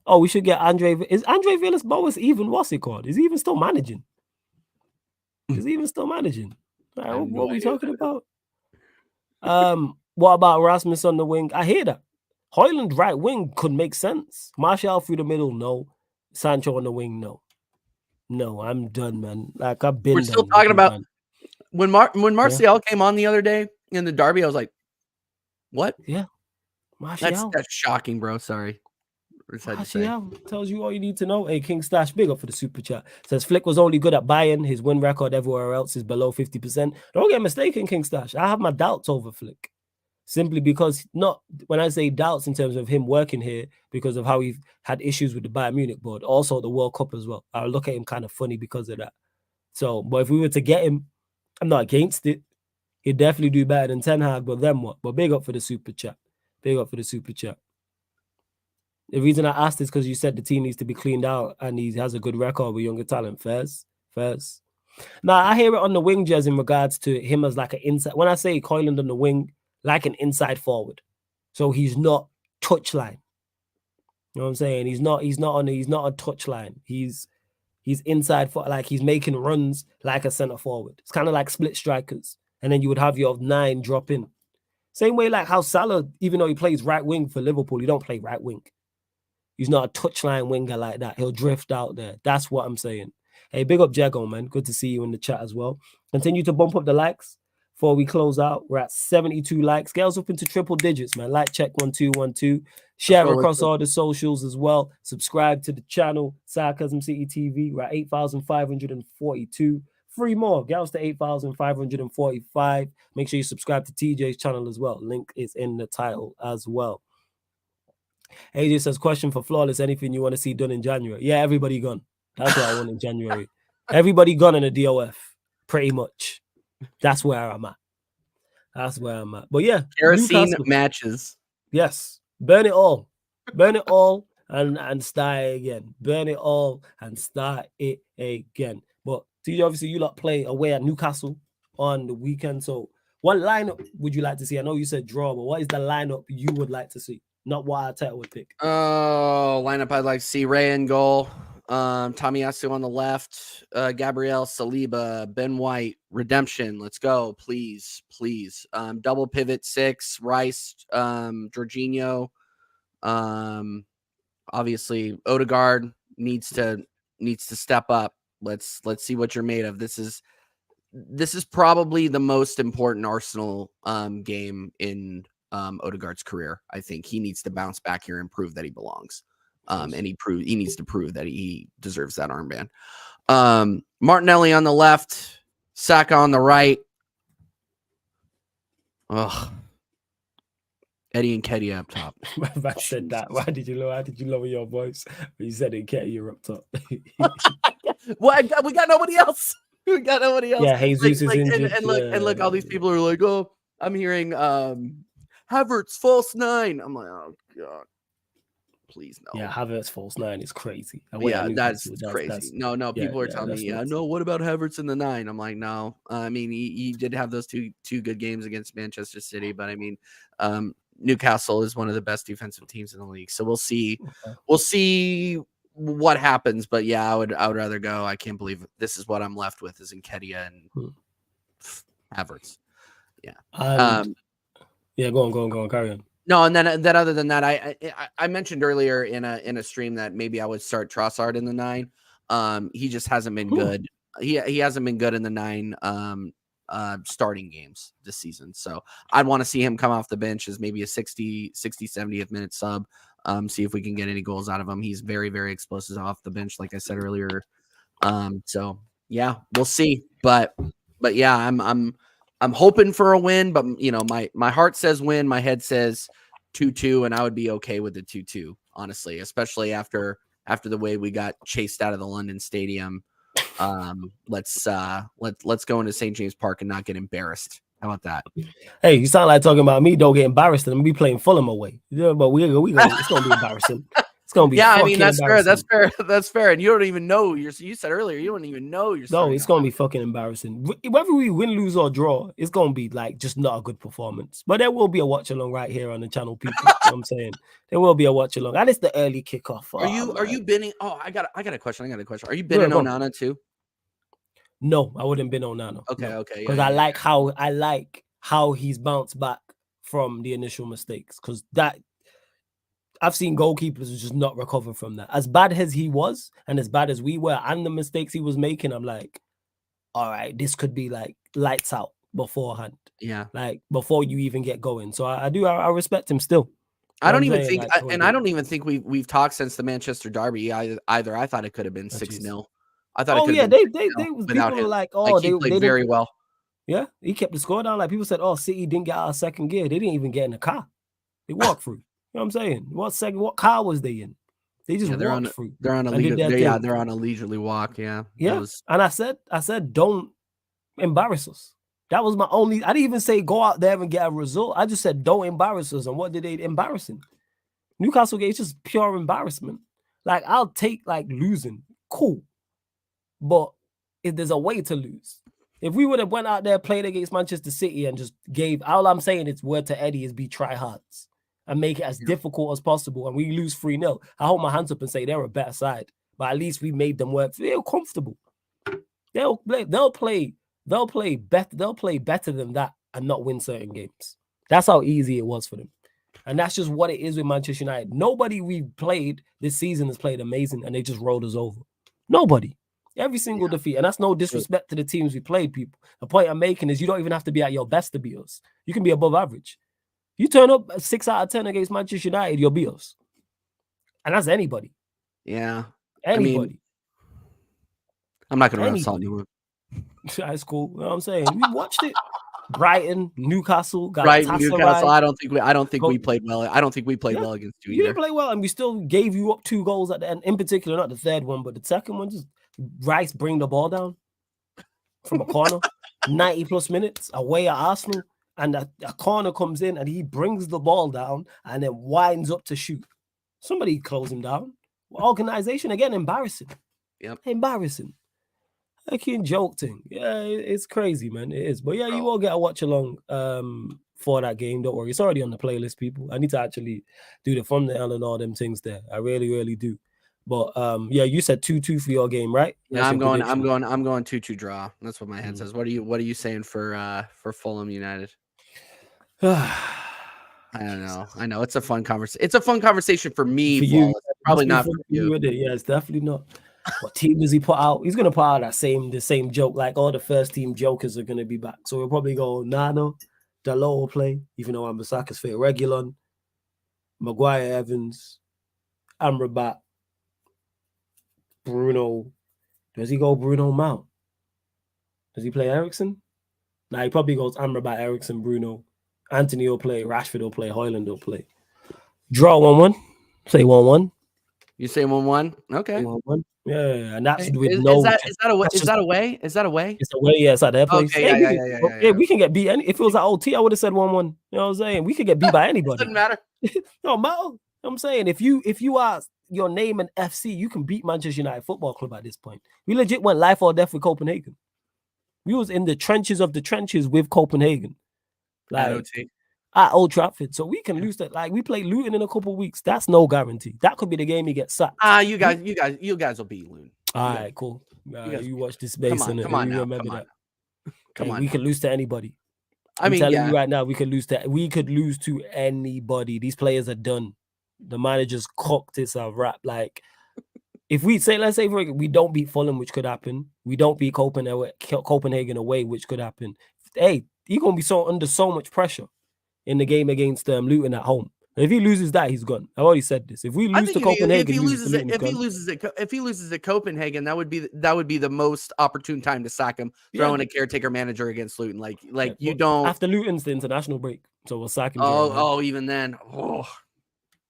Oh, we should get Andre. Is Andre Villas-Boas even, what's it called? Is he even still managing? What are we talking about? What about Rasmus on the wing? I hear that. Højlund right wing could make sense. Martial through the middle, no. Sancho on the wing, no. No, I'm done, man. I've been. We're still talking about when Martial came on the other day in the derby. I was like, "What? Yeah, Martial. That's shocking, bro. Sorry." Martial tells you all you need to know. Hey, King Stash, big up for the super chat. Says Flick was only good at Bayern. His win record everywhere else is below 50%. Don't get mistaken, King Stash. I have my doubts over Flick. Simply because, not when I say doubts in terms of him working here, because of how he had issues with the Bayern Munich board, also the World Cup as well. I look at him kind of funny because of that. So, but if we were to get him, I'm not against it. He'd definitely do better than Ten Hag, but then what? But big up for the super chat. Big up for the super chat. The reason I asked is because you said the team needs to be cleaned out and he has a good record with younger talent. Fairs. Now, I hear it on the wing, Jez, in regards to him as an inside. When I say Højlund on the wing, like an inside forward. So he's not touchline. You know what I'm saying? He's not a touchline. He's inside for he's making runs like a center forward. It's kind of like split strikers. And then you would have your 9 drop in. Same way like how Salah, even though he plays right wing for Liverpool, he don't play right wing. He's not a touchline winger like that. He'll drift out there. That's what I'm saying. Hey, big up Jago, man. Good to see you in the chat as well. Continue to bump up the likes before we close out. We're at 72 likes. Get us up into triple digits, man. Like check 1212. Share across all the socials as well. Subscribe to the channel, Sarcasm City TV. We're at 8,542. 3 more. Get us to 8,545. Make sure you subscribe to TJ's channel as well. Link is in the title as well. AJ says, question for Flawless. Anything you want to see done in January? Yeah, everybody gone. That's what I want in January. Everybody gone in the DOF. Pretty much. That's where I'm at. That's where I'm at. But yeah. Kerosene matches. Yes. Burn it all. Burn it all and start it again. Burn it all and start it again. But TJ, obviously, you lot play away at Newcastle on the weekend. So what lineup would you like to see? I know you said draw, but what is the lineup you would like to see? Not what Arteta would pick. Oh, lineup I'd like to see. Ray in goal. Tomiyasu on the left. Gabriel, Saliba, Ben White, Redemption. Let's go, please, please. Double pivot 6, Rice, Jorginho. Obviously, Odegaard needs to step up. Let's see what you're made of. This is probably the most important Arsenal game in Odegaard's career. I think he needs to bounce back here and prove that he belongs. And he needs to prove that he deserves that armband. Martinelli on the left, Saka on the right. Ugh. Eddie Nketiah up top. I said that. Why did you lower your voice when you said Nketiah up top? Well, we got nobody else. We got nobody else. Yeah, Jesus is injured. And look, all these people are like, oh, I'm hearing Havertz false 9. I'm like, oh god, please no. Yeah, Havertz false 9 is crazy. Yeah, that's crazy. No, people are telling me, no, what about Havertz in the 9? I'm like, no. I mean, he did have those two good games against Manchester City, but I mean, Newcastle is one of the best defensive teams in the league, so we'll see. Okay. We'll see what happens, but yeah, I would rather go. I can't believe this is what I'm left with is Nketiah and Havertz. Yeah. Yeah, go on, carry on. No, and then other than that, I mentioned earlier in a stream that maybe I would start Trossard in the 9. He just hasn't been good. He hasn't been good in the 9 starting games this season. So I'd want to see him come off the bench as maybe a 60, 70th minute sub. See if we can get any goals out of him. He's very, very explosive off the bench, like I said earlier. So yeah, we'll see. But yeah, I'm hoping for a win, but you know, my heart says win, my head says 2-2, and I would be okay with the 2-2, honestly, especially after the way we got chased out of the London Stadium. Let's go into St. James Park and not get embarrassed. How about that? Hey, you sound like talking about me. Don't get embarrassed, and we playing Fulham away. Yeah, but we it's gonna be embarrassing. It's gonna be. Yeah, I mean that's fair. That's fair. And you don't even know. You said earlier you don't even know. No, it's gonna be fucking embarrassing. Whether we win, lose, or draw, it's gonna be like just not a good performance. But there will be a watch along right here on the channel, people. You know what I'm saying there will be a watch along, and it's the early kickoff. Are you binning? Oh, I got a question. Are you binning Onana too? No, I wouldn't bin Onana. Okay. Because I like how he's bounced back from the initial mistakes. Because that I've seen goalkeepers just not recover from that. As bad as he was, and as bad as we were, and the mistakes he was making, I'm like, all right, this could be like lights out beforehand. Yeah, like before you even get going. So I respect him still. I don't even think, I don't even think we've talked since the Manchester derby either. I thought it could have been 6-0. I thought. They people were like, oh, he played very well. Yeah, he kept the score down. Like people said, oh, City didn't get out of second gear. They didn't even get in the car. They walked through. You know what I'm saying? What car was they in? They just walked through. They're on a leisurely walk. Yeah. Yeah. And I said, don't embarrass us. That was my only. I didn't even say go out there and get a result. I just said don't embarrass us. And what did they embarrassing? Newcastle game is just pure embarrassment. Like I'll take like losing, cool, but if there's a way to lose, if we would have went out there, played against Manchester City, and just gave, all I'm saying is word to Eddie is be tryhards and make it as difficult as possible, and we lose 3-0, I hold my hands up and say they're a better side, but at least we made them work. They're comfortable. They'll play better than that and not win certain games. That's how easy it was for them. And that's just what it is with Manchester United. Nobody we've played this season has played amazing, and they just rolled us over. Nobody. Every single defeat. And that's no disrespect to the teams we played, people. The point I'm making is you don't even have to be at your best to beat us. You can be above average. You turn up 6 out of 10 against Manchester United, you'll beat us. And that's anybody. Yeah. Anybody. I mean, I'm not going to run salt anymore. That's cool. You know what I'm saying? We watched it. Brighton, Newcastle, Newcastle. I don't think we played well. I don't think we played well against you either. You didn't play well, and we still gave you up 2 goals at the end. In particular, not the third one, but the second one. Just Rice bring the ball down from a corner, 90 plus minutes away at Arsenal, and a corner comes in, and he brings the ball down and then winds up to shoot. Somebody close him down. Organization again, embarrassing. Yep, embarrassing. I can joke thing. Yeah, it's crazy, man. It is. But yeah, you will get a watch along for that game. Don't worry. It's already on the playlist, people. I need to actually do the thumbnail and all them things there. I really, really do. But yeah, you said 2-2 for your game, right? Yeah, I'm going 2-2 draw. That's what my head says. What are you saying for Fulham United? I don't know. I know it's a fun conversation. It's a fun conversation for me. For you, probably not for you. Yeah, it's definitely not. What team does he put out? He's gonna put out the same joke. Like all the first team jokers are gonna be back. So we'll probably go Nano, Dalot will play, even though Ambasaka's fit. Reguilon, Maguire, Evans, Amrabat, Bruno. Does he go Bruno Mount? Does he play Ericsson? Nah, he probably goes Amrabat, Ericsson, Bruno. Anthony will play, Rashford will play, Højlund will play. Draw 1-1. Say 1-1. You say 1-1? Okay. 1-1. Yeah, and that's with is that away? Is that away? Is that away? It's away, yeah, it's at their place. Okay, yeah, we can get beat. If it was at OT, I would have said 1-1. You know what I'm saying? We could get beat by anybody. Doesn't matter. No matter. I'm saying if you are your name and FC, you can beat Manchester United Football Club at this point. We legit went life or death with Copenhagen. We was in the trenches of the trenches with Copenhagen. Like at Old Trafford. So we can lose that. Like we play Luton in a couple of weeks. That's no guarantee. That could be the game he gets sacked. You guys will beat Luton. All right, cool. You watch this space and you remember that. Come on. We can lose to anybody. I'm telling you right now, we could lose to anybody. These players are done. The manager's cooked. It's a wrap. Like if let's say we don't beat Fulham, which could happen. We don't beat Copenhagen away, which could happen. Hey, you're gonna be under so much pressure in the game against Luton at home. If he loses that, he's gone. I've already said this. If we lose to Copenhagen, if he loses at Copenhagen, that would be the most opportune time to sack him. Throwing a caretaker manager against Luton, you don't after Luton's the international break, so we'll sack him. Even then. Oh,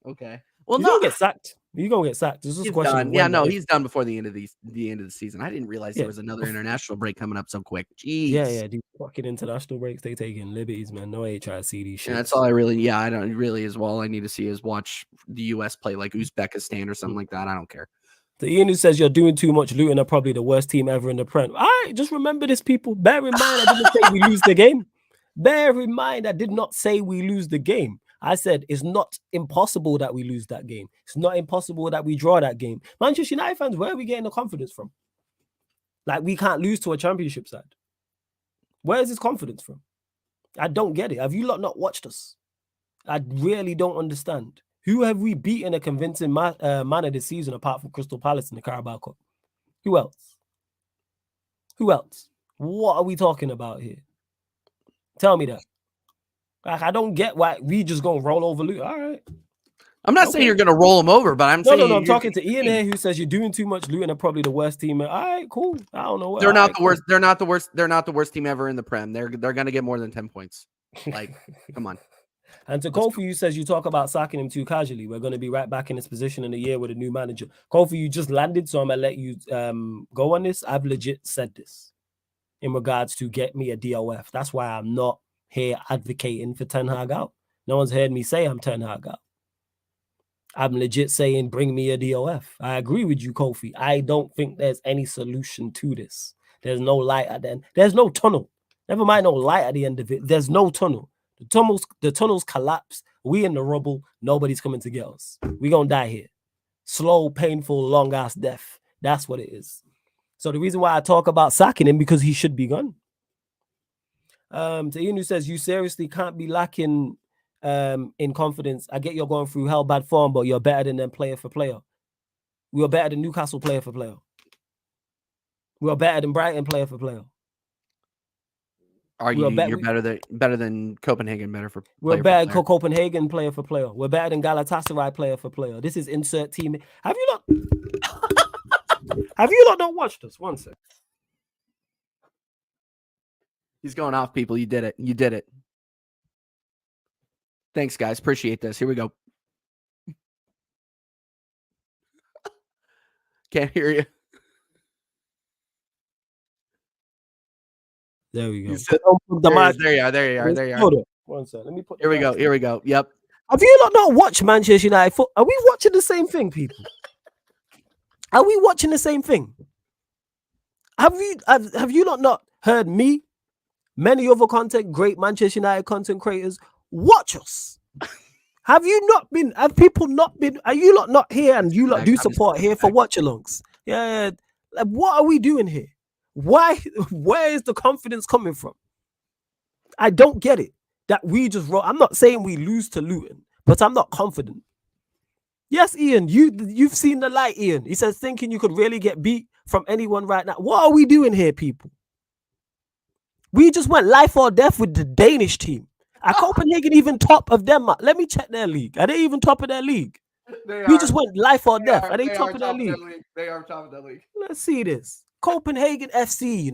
okay. Well, You're gonna get sacked. You're gonna get sacked. This is a question. He's done before the end of the season. I didn't realize there was another international break coming up so quick. Jeez. Yeah. These fucking international breaks, they taking liberties, man. No way try to see these shit. That's all I really. I don't really as well. I need to see is watch the US play like Uzbekistan or something like that. I don't care. The Ian who says you're doing too much. Luton are probably the worst team ever in the Prem. All right, just remember this, people. Bear in mind, I didn't say we lose the game. Bear in mind, I did not say we lose the game. I said it's not impossible that we lose that game. It's not impossible that we draw that game. Manchester United fans, where are we getting the confidence from? Like we can't lose to a championship side. Where is this confidence from? I don't get it. Have you lot not watched us? I really don't understand. Who have we beaten in a convincing manner this season apart from Crystal Palace in the Carabao Cup? Who else? What are we talking about here? Tell me that. Like, I don't get why we just gonna roll over Luton. All right. I'm not saying you're gonna roll them over, but I'm saying I'm talking to Ian here who says you're doing too much. Luton are probably the worst team. All right, cool. I don't know. They're not the worst. They're not the worst. They're not the worst team ever in the Prem. They're gonna get more than 10 points. Like, come on. And to Kofi, you says you talk about sacking him too casually. We're gonna be right back in this position in a year with a new manager. Kofi, you just landed, so I'm gonna let you go on this. I've legit said this in regards to get me a DOF. That's why I'm not here advocating for Ten Hag out. No one's heard me say I'm Ten Hag out. I'm legit saying bring me a DOF. I agree with you, Kofi. I don't think there's any solution to this. There's no light at the end. There's no tunnel. Never mind no light at the end of it. There's no tunnel. The tunnels collapse. We in the rubble. Nobody's coming to get us. We're going to die here. Slow, painful, long-ass death. That's what it is. So the reason why I talk about sacking him, because he should be gone. To Ian who says, you seriously can't be lacking in confidence. I get you're going through hell bad form, but you're better than them player for player. We are better than Newcastle player for player. We are better than Brighton player for player. Argue you're better than Copenhagen, We're better than Copenhagen player for player. We're better than Galatasaray player for player. This is insert team. Have you not watched us? One sec. He's going off, people. You did it. You did it. Thanks, guys. Appreciate this. Here we go. Can't hear you. There we go. There you are. One second. Let me put. Here we go. Yep. Have you not watched Manchester United? Are we watching the same thing, people? Are we watching the same thing? Have you not heard me, many other great Manchester United content creators watch us? Have people not been? Are you not here and you lot do support here for watch alongs? Yeah. Like, what are we doing here? Why? Where is the confidence coming from? I don't get it. That we just wrote. I'm not saying we lose to Luton, but I'm not confident. Yes, Ian, you've seen the light, Ian. He says thinking you could really get beat from anyone right now. What are we doing here, people? We just went life or death with the Danish team. Are Copenhagen even top of Denmark? Let me check their league. Are they even top of their league? We just went life or death. Are they top of their league? They are top of their league. Let's see this. Copenhagen FC,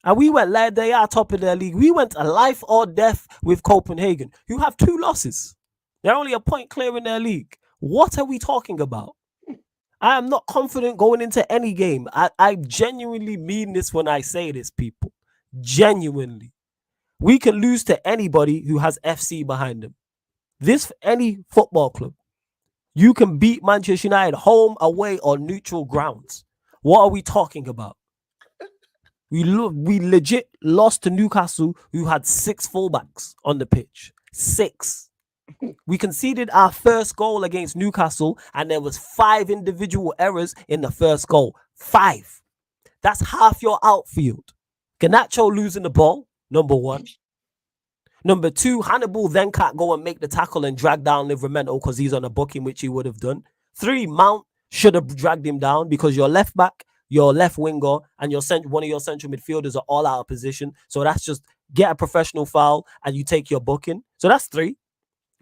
and we went like they are top of their league. We went a life or death with Copenhagen, who have 2 losses. They're only a point clear in their league. What are we talking about? I am not confident going into any game. I genuinely mean this when I say this, people. Genuinely. We can lose to anybody who has FC behind them. Any football club. You can beat Manchester United home, away, or neutral grounds. What are we talking about? We legit lost to Newcastle, who had 6 fullbacks on the pitch. 6. We conceded our first goal against Newcastle, and there was 5 individual errors in the first goal. 5. That's half your outfield. Garnacho losing the ball, number 1. Number 2, Hannibal then can't go and make the tackle and drag down Livramento because he's on a booking, which he would have done. 3, Mount should have dragged him down because your left back, your left winger, and one of your central midfielders are all out of position. So that's just get a professional foul and you take your booking. So that's 3.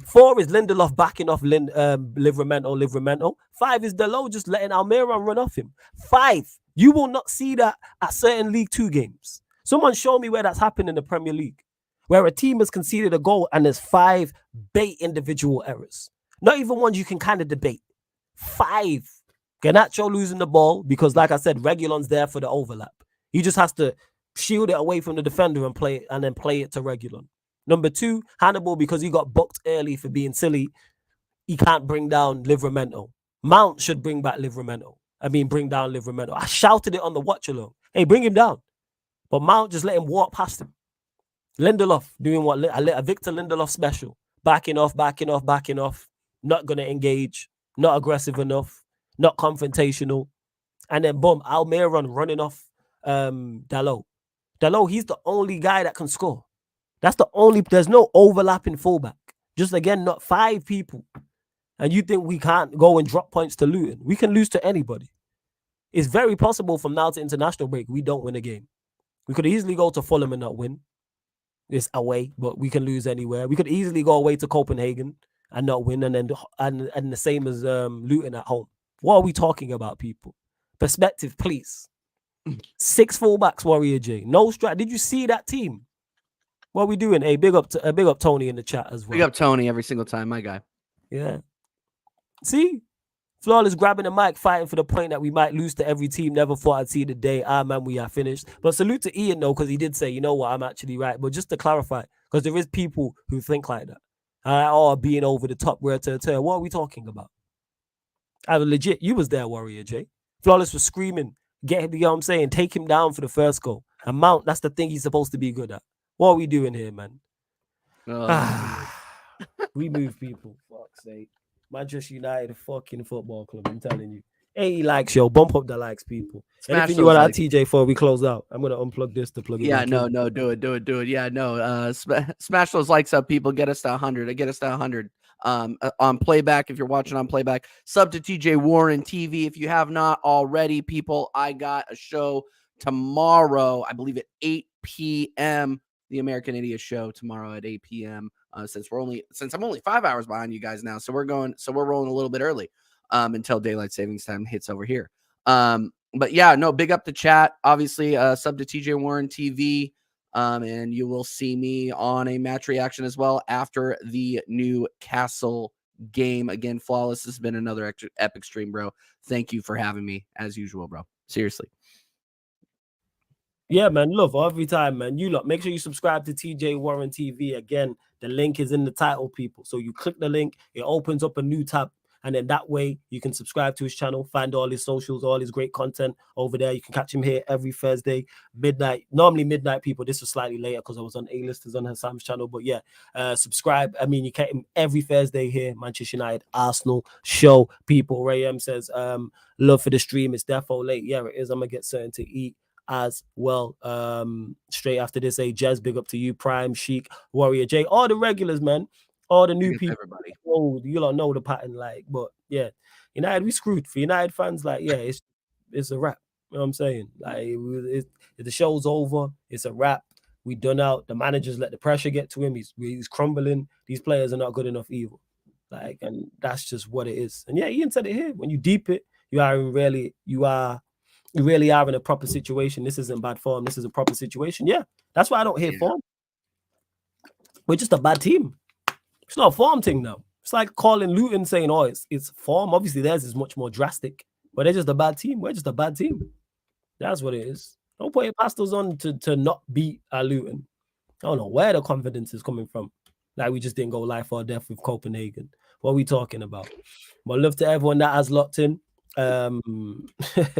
4 is Lindelof backing off Livramento. 5 is Delo just letting Almiron run off him. 5, you will not see that at certain League 2 games. Someone show me where that's happened in the Premier League, where a team has conceded a goal and there's 5 bait individual errors. Not even ones you can kind of debate. 5. Garnacho losing the ball because, like I said, Reguilon's there for the overlap. He just has to shield it away from the defender and play it to Reguilon. Number 2, Hannibal, because he got booked early for being silly, he can't bring down Livramento. Mount should bring down Livramento. I shouted it on the watch along. Hey, bring him down. But Mount just let him walk past him. Lindelof doing what a Victor Lindelof special. Backing off. Not going to engage. Not aggressive enough. Not confrontational. And then boom, Almiron running off Dalot. Dalot, he's the only guy that can score. There's no overlapping fullback. Just again, not 5 people. And you think we can't go and drop points to Luton? We can lose to anybody. It's very possible from now to international break, we don't win a game. We could easily go to Fulham and not win. It's away, but we can lose anywhere. We could easily go away to Copenhagen and not win, and the same as Luton at home. What are we talking about, people? Perspective, please. 6 fullbacks, Warrior J. No strike. Did you see that team? What are we doing? Hey, big up Tony in the chat as well. Big up Tony every single time, my guy. Yeah. See? Flawless grabbing the mic, fighting for the point that we might lose to every team. Never thought I'd see the day. Man, we are finished. But salute to Ian, though, because he did say, you know what, I'm actually right. But just to clarify, because there is people who think like that. Being over the top, what are we talking about? Legit, you was there, Warrior J. Flawless was screaming, you know what I'm saying? Take him down for the first goal. And Mount, that's the thing he's supposed to be good at. What are we doing here, man? We move people. Fuck's sake. Manchester United, fucking football club. I'm telling you. 80 likes, yo. Bump up the likes, people. Anything you want to add, TJ, before we close out? I'm going to unplug this to plug it in. Yeah, no, do it. Yeah, no. Smash those likes up, people. Get us to 100. Get us to 100. On playback, if you're watching on playback, sub to TJ Warren TV. If you have not already, people, I got a show tomorrow, I believe at 8 p.m. The American Idiot Show tomorrow at 8 p.m. Since I'm only 5 hours behind you guys now, so we're rolling a little bit early until daylight savings time hits over here. But yeah, no, big up the chat. Obviously, sub to TJ Warren TV. And you will see me on a match reaction as well after the Newcastle game. Again, flawless. This has been another epic stream, bro. Thank you for having me as usual, bro. Seriously. Yeah, man. Love every time, man. You lot, make sure you subscribe to TJ Warren TV. Again, the link is in the title, people. So you click the link, it opens up a new tab. And then that way you can subscribe to his channel, find all his socials, all his great content over there. You can catch him here every Thursday, midnight. Normally midnight, people. This was slightly later because I was on A-listers on Hassam's channel. But yeah, subscribe. I mean, you catch him every Thursday here. Manchester United, Arsenal show, people. Ray M says, love for the stream. It's defo late. Yeah, it is. I'm going to get something to eat as well. Straight after this, Jez, big up to you. Prime, Chic, Warrior J, all the regulars, man. All the new people, everybody. Oh, you don't know the pattern, like, but yeah, United, we screwed. For United fans, like, yeah, it's a wrap. You know what I'm saying? Like, the show's over, it's a wrap. We done out. The managers let the pressure get to him. He's crumbling. These players are not good enough either. Like, and that's just what it is. And yeah, Ian said it here. When you deep it, you really are in a proper situation. This isn't bad form. This is a proper situation. Yeah, that's why I don't hate form. We're just a bad team. It's not a form thing now. It's like calling Luton saying, oh, it's form. Obviously, theirs is much more drastic, but they're just a bad team. We're just a bad team. That's what it is. Don't put your pastors on to not beat Luton. I don't know where the confidence is coming from. Like, we just didn't go life or death with Copenhagen. What are we talking about? But love to everyone that has locked in.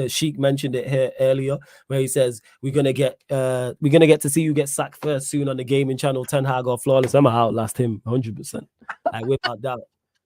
Sheik mentioned it here earlier where he says we're gonna get to see you get sacked first soon on the gaming channel. Ten Hag or flawless. I'm gonna outlast him 100%. Like, without doubt.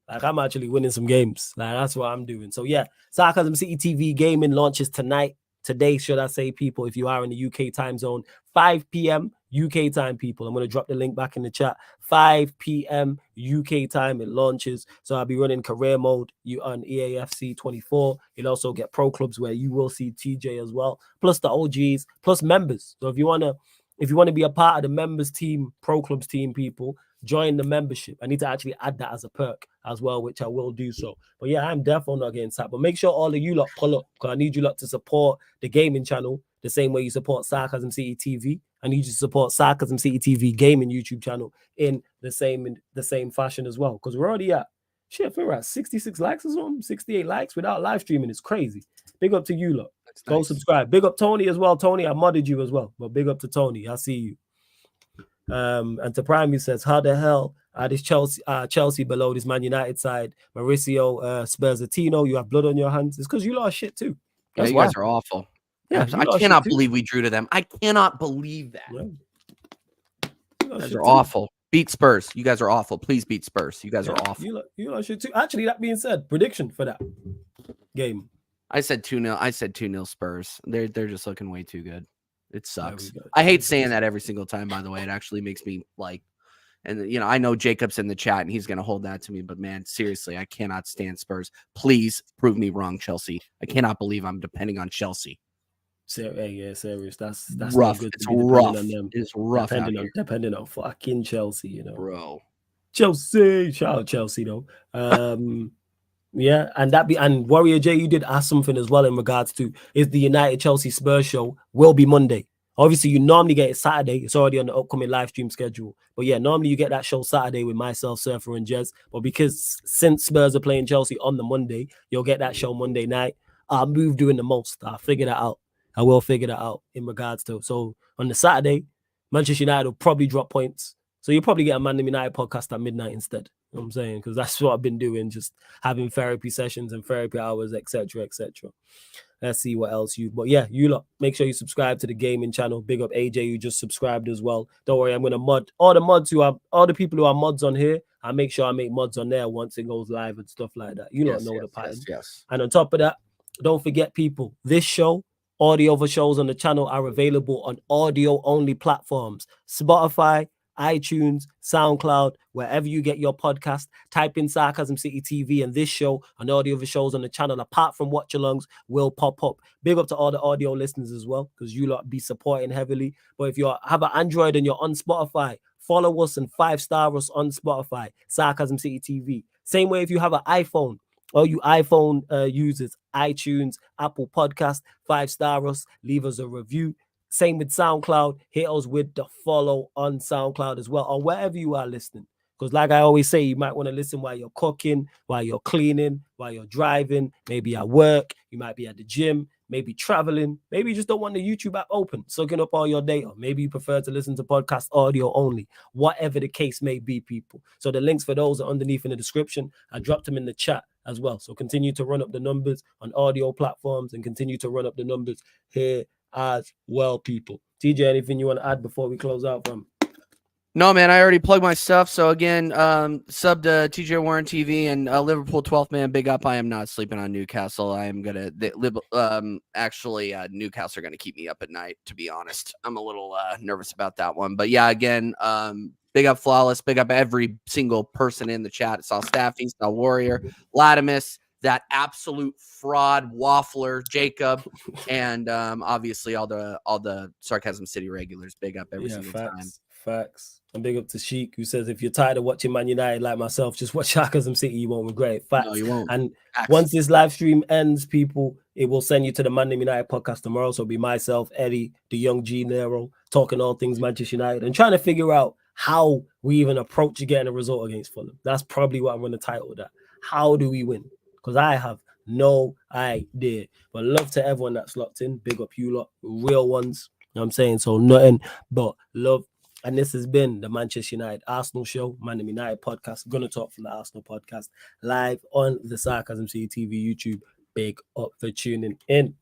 Like, I'm actually winning some games. Like, that's what I'm doing. So yeah, Sarcasm City TV gaming launches today, should I say, people, if you are in the UK time zone, 5 p.m. UK time, people. I'm going to drop the link back in the chat. 5 p.m. UK time, it launches. So I'll be running career mode on EAFC 24. You'll also get pro clubs where you will see TJ as well, plus the OGs, plus members. So if you want to be a part of the members team, pro clubs team, people, join the membership. I need to actually add that as a perk as well, which I will do so. But yeah, I'm definitely not getting sacked. But make sure all of you lot pull up, because I need you lot to support the gaming channel the same way you support Sarcasm City TV. I need you to support Sarcasm City TV gaming YouTube channel in the same fashion as well. Because we're already at, I think we're at 66 likes or something, 68 likes without live streaming. It's crazy. Big up to you lot. Go subscribe. Big up Tony as well. Tony, I modded you as well. But big up to Tony. I see you. And to Prime, he says, how the hell are this Chelsea below this Man United side? Mauricio Spurs-Latino, you have blood on your hands. It's because you lost shit too. That's you guys are awful. Yeah, I cannot believe we drew to them. I cannot believe that. Yeah. You guys are awful. Beat Spurs. You guys are awful. Please beat Spurs. You guys are awful. You lost shit too. Actually, that being said, prediction for that game. I said 2-0. I said 2-0 Spurs. They're just looking way too good. It sucks. I hate saying that every single time, by the way. It actually makes me like, and you know, I know Jacob's in the chat and he's going to hold that to me, but man, seriously, I cannot stand Spurs. Please prove me wrong, Chelsea. I cannot believe I'm depending on Chelsea. Yeah, serious. That's rough. It's rough. It's rough. Depending on fucking Chelsea, you know, bro. Chelsea, shout out Chelsea though. Yeah, and Warrior J, you did ask something as well in regards to, is the United Chelsea Spurs show will be Monday. Obviously, you normally get it Saturday. It's already on the upcoming live stream schedule. But yeah, normally you get that show Saturday with myself, Surfer, and Jez. But because since Spurs are playing Chelsea on the Monday, you'll get that show Monday night. I'll move doing the most. I'll figure that out. I will figure that out in regards to. So on the Saturday, Manchester United will probably drop points. So you'll probably get a Man United podcast at midnight instead. You know what I'm saying? Because that's what I've been doing, just having therapy sessions and therapy hours, etc., etc. Let's see what else but yeah, you lot, make sure you subscribe to the gaming channel. Big up AJ, who just subscribed as well. Don't worry, I'm gonna mod all the people who are mods on here. I make sure I make mods on there once it goes live and stuff like that. You don't know the pattern. Yes. And on top of that, don't forget, people, this show, all the other shows on the channel are available on audio only platforms: Spotify, iTunes, SoundCloud, wherever you get your podcast. Type in Sarcasm City TV, and this show and all the other shows on the channel, apart from Watch Alongs, will pop up. Big up to all the audio listeners as well, because you lot be supporting heavily. But if you have an Android and you're on Spotify, follow us and 5-star us on Spotify, Sarcasm City TV. Same way if you have an iPhone, all you iPhone users, iTunes, Apple Podcast, 5-star us, leave us a review. Same with SoundCloud. Hit us with the follow on SoundCloud as well, or wherever you are listening. Because like I always say, you might want to listen while you're cooking, while you're cleaning, while you're driving, maybe at work, you might be at the gym, maybe traveling, maybe you just don't want the YouTube app open, soaking up all your data. Maybe you prefer to listen to podcast audio only, whatever the case may be, people. So the links for those are underneath in the description. I dropped them in the chat as well. So continue to run up the numbers on audio platforms and continue to run up the numbers here as well, people. TJ, anything you want to add before we close out from? No, man, I already plugged my stuff. So again, sub to TJ Warren TV and Liverpool 12th man. Big up. I am not sleeping on Newcastle. I am gonna actually Newcastle are gonna keep me up at night. To be honest, I'm a little nervous about that one. But yeah, again, big up Flawless. Big up every single person in the chat. I saw Staffy, saw Warrior, Latimus, that absolute fraud waffler Jacob, and obviously all the Sarcasm City regulars. Big up every single time. Facts. And big up to Sheik, who says, if you're tired of watching Man United like myself, just watch Sarcasm City. You won't regret it. Facts. No, you won't. And Facts. once this live stream ends, people, it will send you to the Man United podcast tomorrow. So it'll be myself, Eddie, the young G Nero, talking all things Manchester United and trying to figure out how we even approach getting a result against Fulham. That's probably what I'm going to title that. How do we win? Because I have no idea. But love to everyone that's locked in. Big up you lot, real ones. You know what I'm saying? So nothing but love. And this has been the Manchester United Arsenal show, Man United podcast. Gonna talk from the Arsenal podcast live on the Sarcasm City TV YouTube. Big up for tuning in.